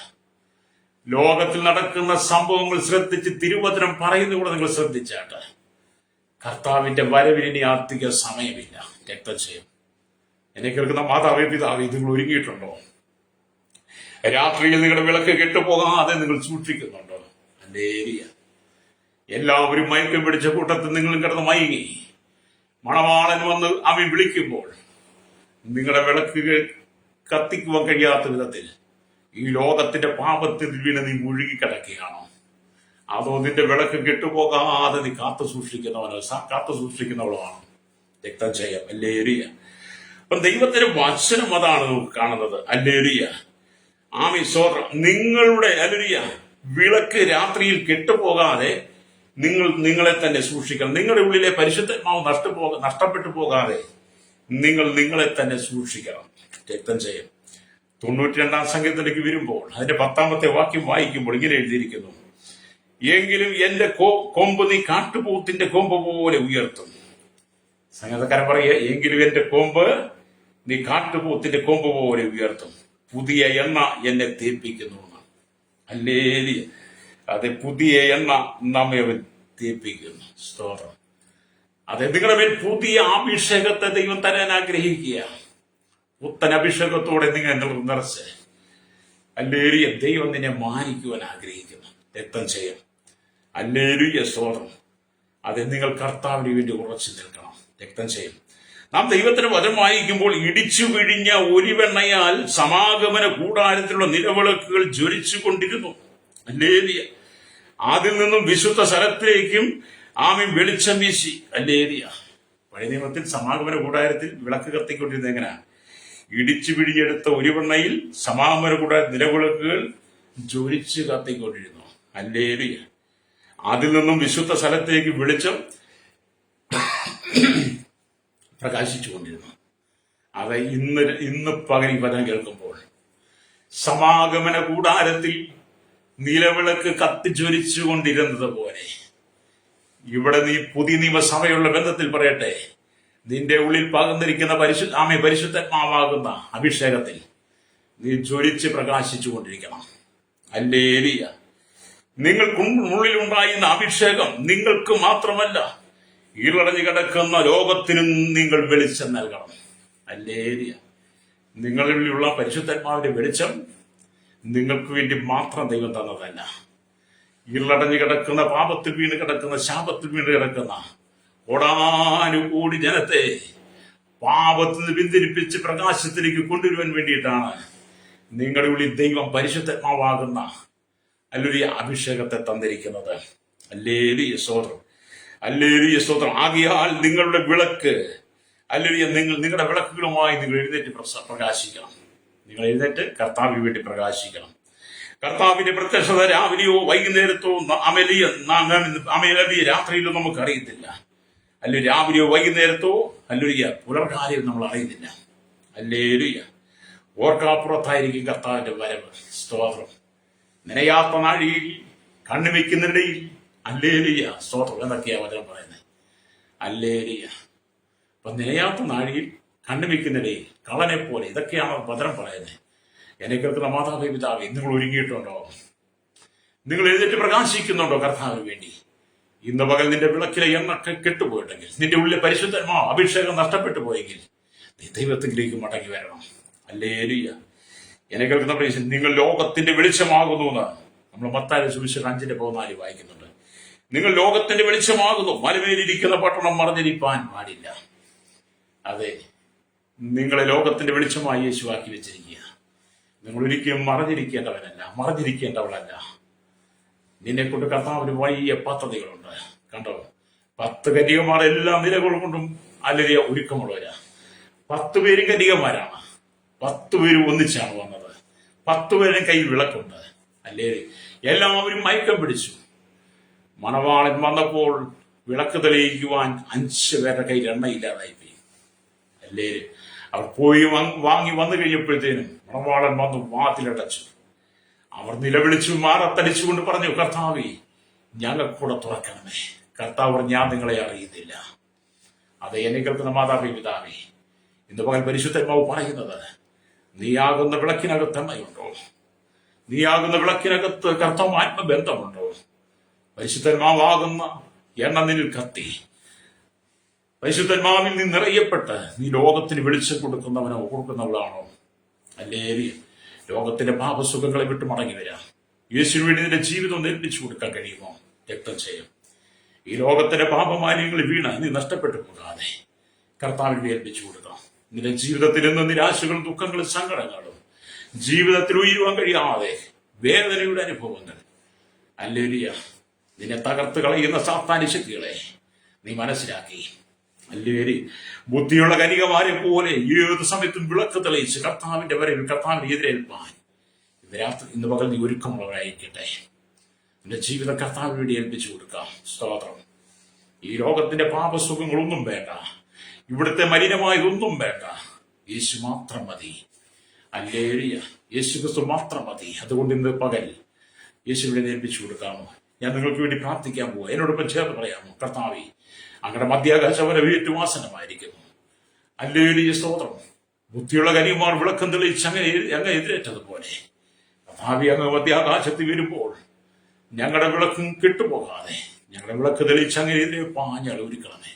ലോകത്തിൽ നടക്കുന്ന സംഭവങ്ങൾ ശ്രദ്ധിച്ച് തിരുവചനം പറയുന്നതുകൂടെ നിങ്ങൾ ശ്രദ്ധിച്ചാട്ടെ. കർത്താവിന്റെ വരവിന് അധിക സമയമില്ല. രക്തം ചെയ്യും. എന്നെ കേൾക്കുന്ന മാതാവേ, പിതാവേ, നിങ്ങൾ ഒരുങ്ങിയിട്ടുണ്ടോ? രാത്രിയിൽ നിങ്ങളുടെ വിളക്ക് കെട്ടുപോകാതെ നിങ്ങൾ സൂക്ഷിക്കുന്നുണ്ടോ? ഹല്ലേലൂയ. എല്ലാവരും മയക്കം പിടിച്ച കൂട്ടത്തിൽ നിങ്ങളും കിടന്ന് മയങ്ങി മണവാളൻ വന്ന് അവൻ വിളിക്കുമ്പോൾ നിങ്ങളുടെ വിളക്ക് കത്തിക്കുവാൻ കഴിയാത്ത വിധത്തിൽ ഈ ലോകത്തിന്റെ പാപത്തിൽ വീണ് നീ മുഴുകി കിടക്കുകയാണോ? അതോ നിന്റെ വിളക്ക് കെട്ടുപോകാതെ നീ കാത്തു സൂക്ഷിക്കുന്നവളാണ്? രക്തം ചെയ്യാം. ഹല്ലേലൂയ. അപ്പം ദൈവത്തിന്റെ വചനം അതാണ് നമുക്ക് കാണുന്നത്. ഹല്ലേലൂയ. ആമേൻ, സ്തോത്രം. നിങ്ങളുടെ ഹല്ലേലൂയ വിളക്ക് രാത്രിയിൽ കെട്ടുപോകാതെ നിങ്ങളെ തന്നെ സൂക്ഷിക്കണം. നിങ്ങളുടെ ഉള്ളിലെ പരിശുദ്ധാത്മാവ് നഷ്ടപ്പെട്ടു പോകാതെ നിങ്ങൾ നിങ്ങളെ തന്നെ സൂക്ഷിക്കണം. രക്തം ചെയ്യും. 92-ാം സങ്കീർത്തനത്തിലേക്ക് വരുമ്പോൾ അതിന്റെ 10-ാമത്തെ വാക്യം വായിക്കുമ്പോൾ ഇങ്ങനെ എഴുതിയിരിക്കുന്നു, എങ്കിലും എന്റെ കൊമ്പ് നീ കാട്ടുപോത്തിന്റെ കൊമ്പ് പോലെ ഉയർത്തും. സംഗീതക്കാരൻ പറയുക, എങ്കിലും എന്റെ കൊമ്പ് നീ കാട്ടുപോത്തിന്റെ കൊമ്പ് പോലെ ഉയർത്തും, പുതിയ എണ്ണ എന്നെ തേപ്പിക്കുന്നു. ഹല്ലേലൂയ. അതെ, പുതിയ എണ്ണ നമ്മെ അവൻ തേപ്പിക്കുന്നു. സ്തോത്രം. അതെ, നിങ്ങളുടെ മേൽ പുതിയ അഭിഷേകത്തെ ദൈവം തരാൻ ആഗ്രഹിക്കുക. പുത്തൻ അഭിഷേകത്തോടെ നിങ്ങൾ നിറച്ച് ഹല്ലേലൂയ ദൈവം നിന്നെ മാനിക്കുവാൻ ആഗ്രഹിക്കുന്നു. രക്തം ചെയ്യാം. ഹല്ലേലൂയ, സ്തോത്രം. അത് നിങ്ങൾ കർത്താവിന് വേണ്ടി ഉറച്ചു നിൽക്കണം. രക്തം ചെയ്യും. നാം ദൈവത്തിന് വചനം വായിക്കുമ്പോൾ ഇടിച്ചു പിഴിഞ്ഞ ഒരു വെണ്ണയാൽ സമാഗമന കൂടാരത്തിലുള്ള നിലവിളക്കുകൾ ജ്വലിച്ചു കൊണ്ടിരുന്നു. ഹല്ലേലൂയ. അതിൽ നിന്നും വിശുദ്ധ സ്ഥലത്തിലേക്കും ആമേൻ വെളിച്ചം വീശി. ഹല്ലേലൂയ. പഴയ നിയമത്തിൽ സമാഗമന കൂടാരത്തിൽ വിളക്ക് കത്തിക്കൊണ്ടിരുന്നത് എങ്ങനെയാണ്? ഇടിച്ചു പിഴിഞ്ഞെടുത്ത ഒരു വെണ്ണയിൽ സമാഗമന കൂടാര നിലവിളക്കുകൾ ജ്വലിച്ച് കത്തിക്കൊണ്ടിരുന്നു. ഹല്ലേലൂയ. അതിൽ നിന്നും വിശുദ്ധ സ്ഥലത്തേക്ക് വെളിച്ചം പ്രകാശിച്ചുകൊണ്ടിരുന്നു. അത് ഇന്ന് പകൽ ഈ വചനം കേൾക്കുമ്പോൾ സമാഗമന കൂടാരത്തിൽ നിലവിളക്ക് കത്തിജ്വലിച്ചു കൊണ്ടിരുന്നത് പോലെ ഇവിടെ നീ പുതിയ നിയമസഭയുള്ള ബന്ധത്തിൽ പറയട്ടെ, നിന്റെ ഉള്ളിൽ പകർന്നിരിക്കുന്ന പരിശുദ്ധാത്മാവാകുന്ന അഭിഷേകത്തിൽ നീ ജ്വലിച്ച് പ്രകാശിച്ചു കൊണ്ടിരിക്കണം. ഹല്ലേലൂയ. നിങ്ങൾക്കുള്ളിലുണ്ടായിരുന്ന അഭിഷേകം നിങ്ങൾക്ക് മാത്രമല്ല, ഇരുളടഞ്ഞു കിടക്കുന്ന ലോകത്തിനും നിങ്ങൾ വെളിച്ചം നൽകണം. ഹല്ലേലൂയ. നിങ്ങളിലുള്ള പരിശുദ്ധാത്മാവിന്റെ വെളിച്ചം നിങ്ങൾക്ക് വേണ്ടി മാത്രം ദൈവം തന്നതല്ല. ഇരുളടഞ്ഞു കിടക്കുന്ന, പാപത്തിൽ വീണ് കിടക്കുന്ന, ശാപത്തിൽ വീണ് കിടക്കുന്ന കോടാനുകൂടി ജനത്തെ പാപത്തിൽ നിന്ന് പിന്തിരിപ്പിച്ച് പ്രകാശത്തിലേക്ക് കൊണ്ടുവരുവാൻ വേണ്ടിയിട്ടാണ് നിങ്ങളുടെ ഉള്ളിൽ ദൈവം പരിശുദ്ധാത്മാവാകുന്ന അല്ലേലൂയ അഭിഷേകത്തെ തന്നിരിക്കുന്നത്. ഹല്ലേലൂയ സ്തോത്രം, ഹല്ലേലൂയ സ്തോത്രം. ആകയാൽ നിങ്ങളുടെ വിളക്ക്, ഹല്ലേലൂയ, നിങ്ങളുടെ വിളക്കുകളുമായി നിങ്ങൾ എഴുന്നേറ്റ് പ്രകാശിക്കണം. നിങ്ങൾ എഴുന്നേറ്റ് കർത്താവിന് വേണ്ടി പ്രകാശിക്കണം. കർത്താവിന്റെ പ്രത്യക്ഷത രാവിലെയോ വൈകുന്നേരത്തോ അമേലിയ രാത്രിയിലോ നമുക്ക് അറിയത്തില്ല. അല്ലെ രാവിലെയോ വൈകുന്നേരത്തോ ഹല്ലേലൂയ പുലർകാലയോ നമ്മൾ അറിയുന്നില്ല. ഹല്ലേലൂയ. ഓർക്കാപ്പുറത്തായിരിക്കും കർത്താവിന്റെ വരവ്. സ്തോത്രം. നിനയാത്ത നാഴിയിൽ കണ്ണുവെക്കുന്നിടയിൽ ഹല്ലേലൂയ സ്തോത്രം എന്നൊക്കെയാ വചനം പറയുന്നത്. ഹല്ലേലൂയ. അപ്പൊ നിനയാത്ത നാഴിയിൽ കണ്ണുവെക്കുന്നിടയിൽ കളനെ പോലെ, ഇതൊക്കെയാണ് വചനം പറയുന്നത്. എന്നെ കേൾക്കുന്ന മാതാവേ പിതാവേ, നിങ്ങൾ ഒരുങ്ങിയിട്ടുണ്ടോ? നിങ്ങൾ എഴുന്നേറ്റ് പ്രകാശിക്കുന്നുണ്ടോ കർത്താവിന് വേണ്ടി? ഇന്ന് പകൽ നിന്റെ വിളക്കിലെ എണ്ണൊക്കെ കെട്ടുപോയിട്ടെങ്കിൽ, നിന്റെ ഉള്ളിലെ പരിശുദ്ധന്മാ അഭിഷേകം നഷ്ടപ്പെട്ടു പോയെങ്കിൽ നീ ദൈവത്തിലേക്ക് മടങ്ങി വരണം. ഹല്ലേലൂയ. എന്നെ കേൾക്കുന്ന പ്രദേശം, നിങ്ങൾ ലോകത്തിന്റെ വെളിച്ചമാകുന്നു എന്ന് നമ്മൾ മത്തായി സുവിശേഷം 5:14 വായിക്കുന്നുണ്ട്. നിങ്ങൾ ലോകത്തിന്റെ വെളിച്ചമാകുന്നു, മലമേലിരിക്കുന്ന പട്ടണം മറഞ്ഞിരിപ്പാൻ പാടില്ല. അതെ, നിങ്ങളെ ലോകത്തിന്റെ വെളിച്ചമായി യേശുവാക്കി വെച്ചിരിക്കുക. നിങ്ങൾ ഒരിക്കലും മറഞ്ഞിരിക്കേണ്ടവനല്ല, മറഞ്ഞിരിക്കേണ്ടവളല്ല. നിന്നെ കൊണ്ട് കർത്താവിന് വലിയ പദ്ധതികളുണ്ട്. കണ്ടോ, 10 കന്യകമാർ എല്ലാം നിലകൾ കൊണ്ടും ഹല്ലേലൂയ ഒരുക്കമുള്ളവരാ. 10 പേരും കന്യകമാരാണ്. 10 പേരും ഒന്നിച്ചാണ് വന്നത്. 10 പേരും കയ്യിൽ വിളക്കുണ്ട്. അല്ലേ, എല്ലാവരും മയക്കം പിടിച്ചു. മണവാളൻ വന്നപ്പോൾ വിളക്ക് തെളിയിക്കുവാൻ 5 പേരുടെ കയ്യിൽ എണ്ണയില്ലാതായി പോയി. അല്ലേ, അവർ പോയി വാങ്ങി വന്നു കഴിഞ്ഞപ്പോഴത്തേനും മണവാളൻ വന്നു വാതിലടച്ചു. അവർ നിലവിളിച്ചു മാറത്തടിച്ചുകൊണ്ട് പറഞ്ഞു, കർത്താവേ, ഞങ്ങൾക്കൂടെ തുറക്കണമേ. കർത്താവ്, ഞാൻ നിങ്ങളെ അറിയുന്നില്ല. അത് എന്നെ കേൾക്കുന്ന മാതാവേ പിതാവേ, ഇന്ന് പകൽ പരിശുദ്ധാത്മാവ് പറയുന്നത്, നീയാകുന്ന വിളക്കിനകത്ത് എണ്ണയുണ്ടോ? നീയാകുന്ന വിളക്കിനകത്ത് കർത്താവ് ആത്മബന്ധമുണ്ടോ? പരിശുദ്ധാത്മാവാകുന്ന എണ്ണ നിന്നിൽ കത്തി, പരിശുദ്ധാത്മാവിൽ നിന്ന് നിറയപ്പെട്ട് നീ ലോകത്തിന് വെളിച്ചം കൊടുക്കുന്നവളാണോ? ഹല്ലേലൂയ. ലോകത്തിന്റെ പാപസുഖങ്ങളെ വിട്ടു മടങ്ങി വരാം. യേശുവിന് വേണ്ടി നിന്റെ ജീവിതം നിർമ്മിച്ചു കൊടുക്കാൻ കഴിയുമോ? രക്തം ചെയ്യും. ഈ ലോകത്തിന്റെ പാപമാലിന്യങ്ങളിൽ വീണ് നീ നഷ്ടപ്പെട്ടു പോകാതെ കർത്താവിനെ ഏൽപ്പിച്ചു കൊടുക്കാം. നിന്റെ ജീവിതത്തിൽ നിന്ന് നിരാശകളും ദുഃഖങ്ങളും സങ്കടങ്ങളും, ജീവിതത്തിൽ ഉയരുവാൻ കഴിയാതെ വേദനയുടെ അനുഭവങ്ങൾ, ഹല്ലേലൂയ, നിന്നെ തകർത്ത് കളയുന്ന സാത്താന്യ ശക്തികളെ നീ മനസ്സിലാക്കി, ഹല്ലേലൂയ, ബുദ്ധിയുള്ള കന്യകമാരെ പോലെ ഏത് സമയത്തും വിളക്ക് തെളിയിച്ച് കർത്താവിന്റെ വരവിൽ കർത്താവിനെ എതിരേൽപ്പാൻ ഇന്ന് പകൽ നീ ഒരുക്കമുള്ളവരായിരിക്കട്ടെ. നിന്റെ ജീവിതം കർത്താവിന് വേണ്ടി ഏൽപ്പിച്ചു കൊടുക്കാം. സ്തോത്രം. ഈ ലോകത്തിന്റെ പാപസുഖങ്ങളൊന്നും വേണ്ട, ഇവിടുത്തെ മലിനമായതൊന്നും വേണ്ട. യേശു മാത്രം മതി. ഹല്ലേലൂയ. യേശു ക്രിസ്തു മാത്രം മതി. അതുകൊണ്ട് ഇന്ന് പകൽ യേശുവിനെ ഏൽപ്പിച്ചു കൊടുക്കാമോ? ഞാൻ നിങ്ങൾക്ക് വേണ്ടി പ്രാർത്ഥിക്കാൻ പോവാ. എന്നോടൊപ്പം ചേർന്ന് പറയാമോ? കർത്താവേ, അങ്ങയുടെ മധ്യാകാശവന വീട്ടുവാസനമായിരിക്കുന്നു. ഹല്ലേലൂയ സ്തോത്രം. ബുദ്ധിയുള്ള കന്യകമാർ വിളക്കം തെളിയിച്ച് അങ്ങ് എതിരേറ്റതുപോലെ കർത്താവേ, അങ്ങ് മധ്യാകാശത്ത് വരുമ്പോൾ ഞങ്ങളുടെ വിളക്കും കെട്ടുപോകാതെ ഞങ്ങളുടെ വിളക്ക് തെളിയിച്ച് അങ്ങ് എതിരെ പാഞ്ഞാൽ ഒരുക്കണമേ.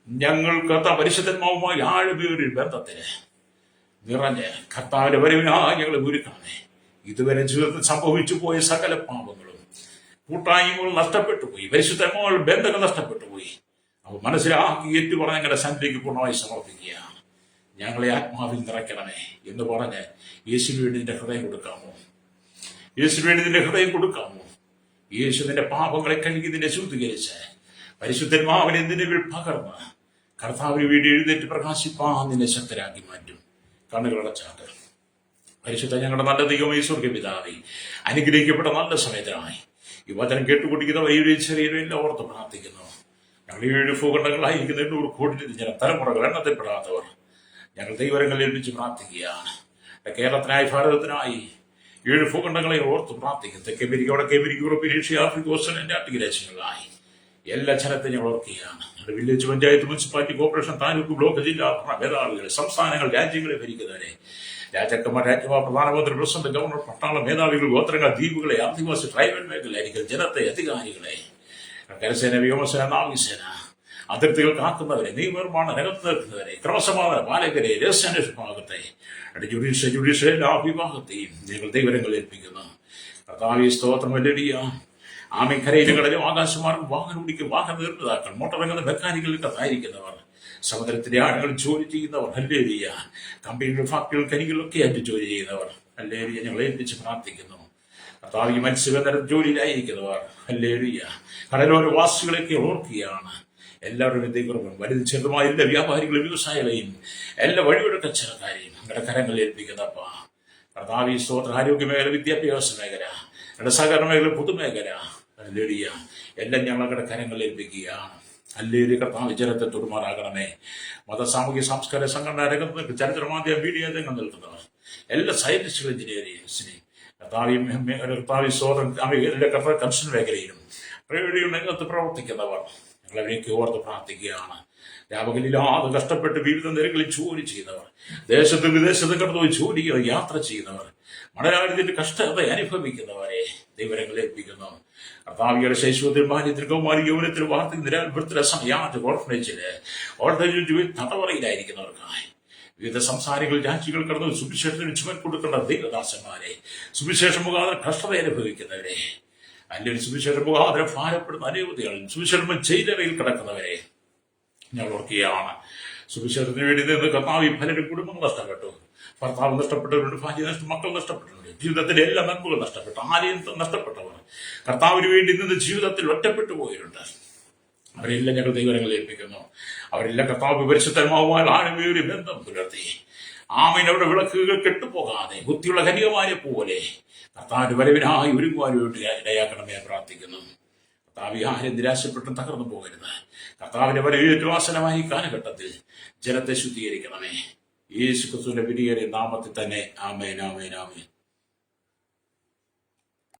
ഞങ്ങൾക്ക് പരിശുദ്ധന്മാവുമായി ആഴമേറിയ ബന്ധത്തിന് നിറഞ്ഞ് കർത്താവിന്റെ വരവിനായി ഞങ്ങളെ ഒരുക്കണമേ. ഇതുവരെ ജീവിതത്തിൽ സംഭവിച്ചു പോയ സകല പാപങ്ങളും കൂട്ടായ്മകൾ നഷ്ടപ്പെട്ടു പോയി, പരിശുദ്ധന്മാരുടെ ബന്ധങ്ങൾ നഷ്ടപ്പെട്ടു പോയി. അവ മനസ്സിലാക്കി ഏറ്റുപറഞ്ഞ് ഞങ്ങളുടെ സന്നിധിക്ക് പൂർണ്ണമായി സമർപ്പിക്കുകയാണ്. ഞങ്ങളെ ആത്മാവിൽ നിറയ്ക്കണമേ എന്ന് പറഞ്ഞ് യേശുവിന് വേണ്ടി നിന്റെ ഹൃദയം കൊടുക്കാമോ? യേശുവിന് വേണ്ടി നിന്റെ ഹൃദയം കൊടുക്കാമോ? യേശു നിന്റെ പാപങ്ങളെ കഴുകി നിന്നെ ശുദ്ധീകരിച്ച് പരിശുദ്ധന്മാവിനെ നിന്റെ പകർന്ന് കർത്താവിന് വേണ്ടി എഴുന്നേറ്റ് പ്രകാശിപ്പാൻ നിന്നെ ശക്തരാക്കി മാറ്റും. കണ്ണുകളടച്ചാട്ട്. പരിശുദ്ധ ഞങ്ങളുടെ നല്ല ദൈവമേ, സ്വർഗ്ഗപിതാവേ, അനുഗ്രഹിക്കപ്പെട്ട നല്ല സമയത്തിനായി ഈ വചനം കേട്ടുകൊണ്ടിരിക്കുന്ന വലിയൊരു ചെറിയൊരു എല്ലാം ഓർത്ത് പ്രാർത്ഥിക്കുന്നു. ഞങ്ങൾ 7 ഭൂഖണ്ഡങ്ങളായിരിക്കുന്ന 800 കോടി ജന തലമുറകൾ എണ്ണത്തിൽപ്പെടാത്തവർ ഞങ്ങൾ ദൈവരങ്ങളിൽ ഏൽപ്പിച്ച് പ്രാർത്ഥിക്കുകയാണ്. കേരളത്തിനായി, ഭാരതത്തിനായി 7 ഭൂഖണ്ഡങ്ങളെ ഓർത്ത് പ്രാർത്ഥിക്കും. തെക്കേ അമേരിക്ക, വടക്കേ America, Europe, Asia, Africa, Australia, Arctic രാജ്യങ്ങളിലായി എല്ലാ ജനത്തെ ഞങ്ങൾ ഓർക്കുകയാണ്. ഞങ്ങളുടെ village panchayat, municipality, corporation, taluk, block, ജില്ലാ മേധാവികൾ, സംസ്ഥാനങ്ങൾ, രാജ്യങ്ങളെ ഭരിക്കുന്നവരെ, രാജാക്കന്മാർ, രാജ്യമാർ, പ്രധാനമന്ത്രി, പ്രസിഡന്റ്, ഗവർണർ, പട്ടാള മേധാവികൾ, ഗോത്രങ്ങൾ, ദ്വീപുകളെ, ആദിവാസി ട്രൈബൽ മേഖലയായിരിക്കും, ജനത്തെ, അധികാരികളെ, കരസേന, വ്യോമസേന, നാവികസേന, അതിർത്തികൾ കാക്കുന്നവരെ, നിയമനിർമ്മാണ രംഗത്ത് നിൽക്കുന്നവരെ, ക്രമസമാധാന പാലകരെ, രഹസ്യാന്വേഷണ ഭാഗത്തെ, ജുഡീഷ്യൽ എല്ലാ വിഭാഗത്തെയും നിങ്ങൾ ദൈവരങ്ങൾ ഏൽപ്പിക്കുന്നു. കർത്താവേ സ്തോത്രം. ഹല്ലേലൂയ. ആമേൻ. കരയിലും ആകാശമാർഗം വാഹനോടിക്കും വാഹന നിർമ്മിതാക്കൾ, മോട്ടോറങ്ങുന്ന മെക്കാനിക്കൽ കഥായിരിക്കുന്നവർ, സമുദ്രത്തിന്റെ ആഴങ്ങളിൽ ജോലി ചെയ്യുന്നവർ, ഹല്ലേലൂയ, കമ്പനികൾ, ഫാക്ടറികൾ, ഖനികളിലൊക്കെ ആയിട്ട് ജോലി ചെയ്യുന്നവർ, ഹല്ലേലൂയ, ഞങ്ങൾ ഏൽപ്പിച്ച് പ്രാർത്ഥിക്കുന്നു. കർത്താവ് മത്സ്യബന്ധന ജോലിയിലായിരിക്കുന്നവർ, ഹല്ലേലൂയ, കടലോര വാസികളൊക്കെ ഓർക്കുകയാണ്. എല്ലാവരും ദൈവം വലുത് ചെറുതുമായ എല്ലാ വ്യാപാരികളും, വ്യവസായികളെയും, എല്ലാ വഴിയുടെ കച്ചവടക്കാരെയും ഞങ്ങളുടെ കരങ്ങളിൽ ഏൽപ്പിക്കുന്നപ്പ. കർത്താവ് സ്തോത്ര. ആരോഗ്യ മേഖല, വിദ്യാഭ്യാസ മേഖല, ഞങ്ങളുടെ സഹകരണ മേഖല, പൊതുമേഖല, ഹല്ലേലൂയ, എല്ലാം ഞങ്ങളുടെ കരങ്ങളിൽ ഏൽപ്പിക്കുകയാണ്. ഹല്ലേലൂയ. കർത്താവ് ജനത്തെ തൊടുമാറാകണമേ. മത, സാമൂഹ്യ, സാംസ്കാരിക സംഘടനാ രംഗത്ത്, ചരിത്രമാധ്യമ, മീഡിയ രംഗം നിൽക്കുന്നവർ, എല്ലാ സയന്റിസ്റ്റുകൾ, എഞ്ചിനീയറിംഗ്സിനെയും കർത്താവ് സ്തോത്രം. എല്ലാ കൺസ്ട്രക്ഷൻ മേഖലയിലും റേഡിയോ രംഗത്ത് പ്രവർത്തിക്കുന്നവർ, ഞങ്ങളവരെയൊക്കെ ഓർത്ത് പ്രാർത്ഥിക്കുകയാണ്. രാപകലില്ലാതെ കഷ്ടപ്പെട്ട് വിവിധ നിരകളിൽ ജോലി ചെയ്യുന്നവർ, ദേശത്ത് വിദേശത്ത് കടന്നു ജോലി യാത്ര ചെയ്യുന്നവർ, മണലാരത്തിന്റെ കഷ്ടത അനുഭവിക്കുന്നവരെ ദൈവരങ്ങൾ ഏൽപ്പിക്കുന്നു. കർത്താവിയുടെ ശൈശവത്തിൽ, ബാല്യത്തിൽ, കൗമാരി, യൗവനത്തിൽ, വാർത്തയിൽ, നിരാൽപുരത്തിലെ സമയാറ്റ് ഓർഫനേജില്, ഓൾട്ടേജ് തടവറയിലായിരിക്കുന്നവർക്കായി, വിവിധ സംസ്ഥാനങ്ങൾ, രാജ്യങ്ങൾ കടന്ന് സുവിശേഷത്തിന് ചുമൻ കൊടുക്കേണ്ട ദൈവദാസന്മാരെ, സുവിശേഷം മുഖാന്തരം കഷ്ടത അനുഭവിക്കുന്നവരെ, അല്ലെങ്കിൽ സുവിശേഷം മുഖാന്തരം ഭാരപ്പെടുന്ന അനവധികൾ, സുവിശേഷം ജയിലറയിൽ കിടക്കുന്നവരെ ഞാൻ ഓർക്കുകയാണ്. സുവിശേഷത്തിന് വേണ്ടി നിന്ന് കർത്താവ് പലരും കുടുംബങ്ങൾ നഷ്ടപ്പെട്ടു, ഭർത്താവ് നഷ്ടപ്പെട്ടവരുണ്ട്, ഭാര്യ മക്കൾ നഷ്ടപ്പെട്ടിട്ടുണ്ട്, ജീവിതത്തിന്റെ എല്ലാ നന്മകൾ നഷ്ടപ്പെട്ടു, ആലയം നഷ്ടപ്പെട്ടവർ, കർത്താവിന് വേണ്ടി നിന്ന് ജീവിതത്തിൽ ഒറ്റപ്പെട്ടു പോയിട്ടുണ്ട്. അവരെല്ലാം ഞങ്ങൾ ദൈവങ്ങൾ ഏൽപ്പിക്കുന്നു. അവരെല്ലാം കർത്താവ് പരിശുദ്ധമാവാൻ ആഴമേറിയ ബന്ധം പുലർത്തി, ആമേൻ, അവരുടെ വിളക്കുകൾ കെട്ടുപോകാതെ ബുദ്ധിയുള്ള കന്യകമാരെ പോലെ കർത്താവിന്റെ വരവിനായി ഒരുങ്ങുവാനായിട്ട് ഇടയാക്കണമേ പ്രാർത്ഥിക്കുന്നു. കർത്താവ് ആരും നിരാശപ്പെട്ടും തകർന്നു പോകരുത്. കർത്താവിന്റെ വരവ് ഏറ്റവും ആസന്നമായ ഈ കാലഘട്ടത്തിൽ ജനത്തെ ശുദ്ധീകരിക്കണമേ. യേശു ക്രിസ്തുവിന്റെ വിധിയേറിയ നാമത്തിൽ തന്നെ. ആമേൻ, ആമേൻ, ആമേൻ.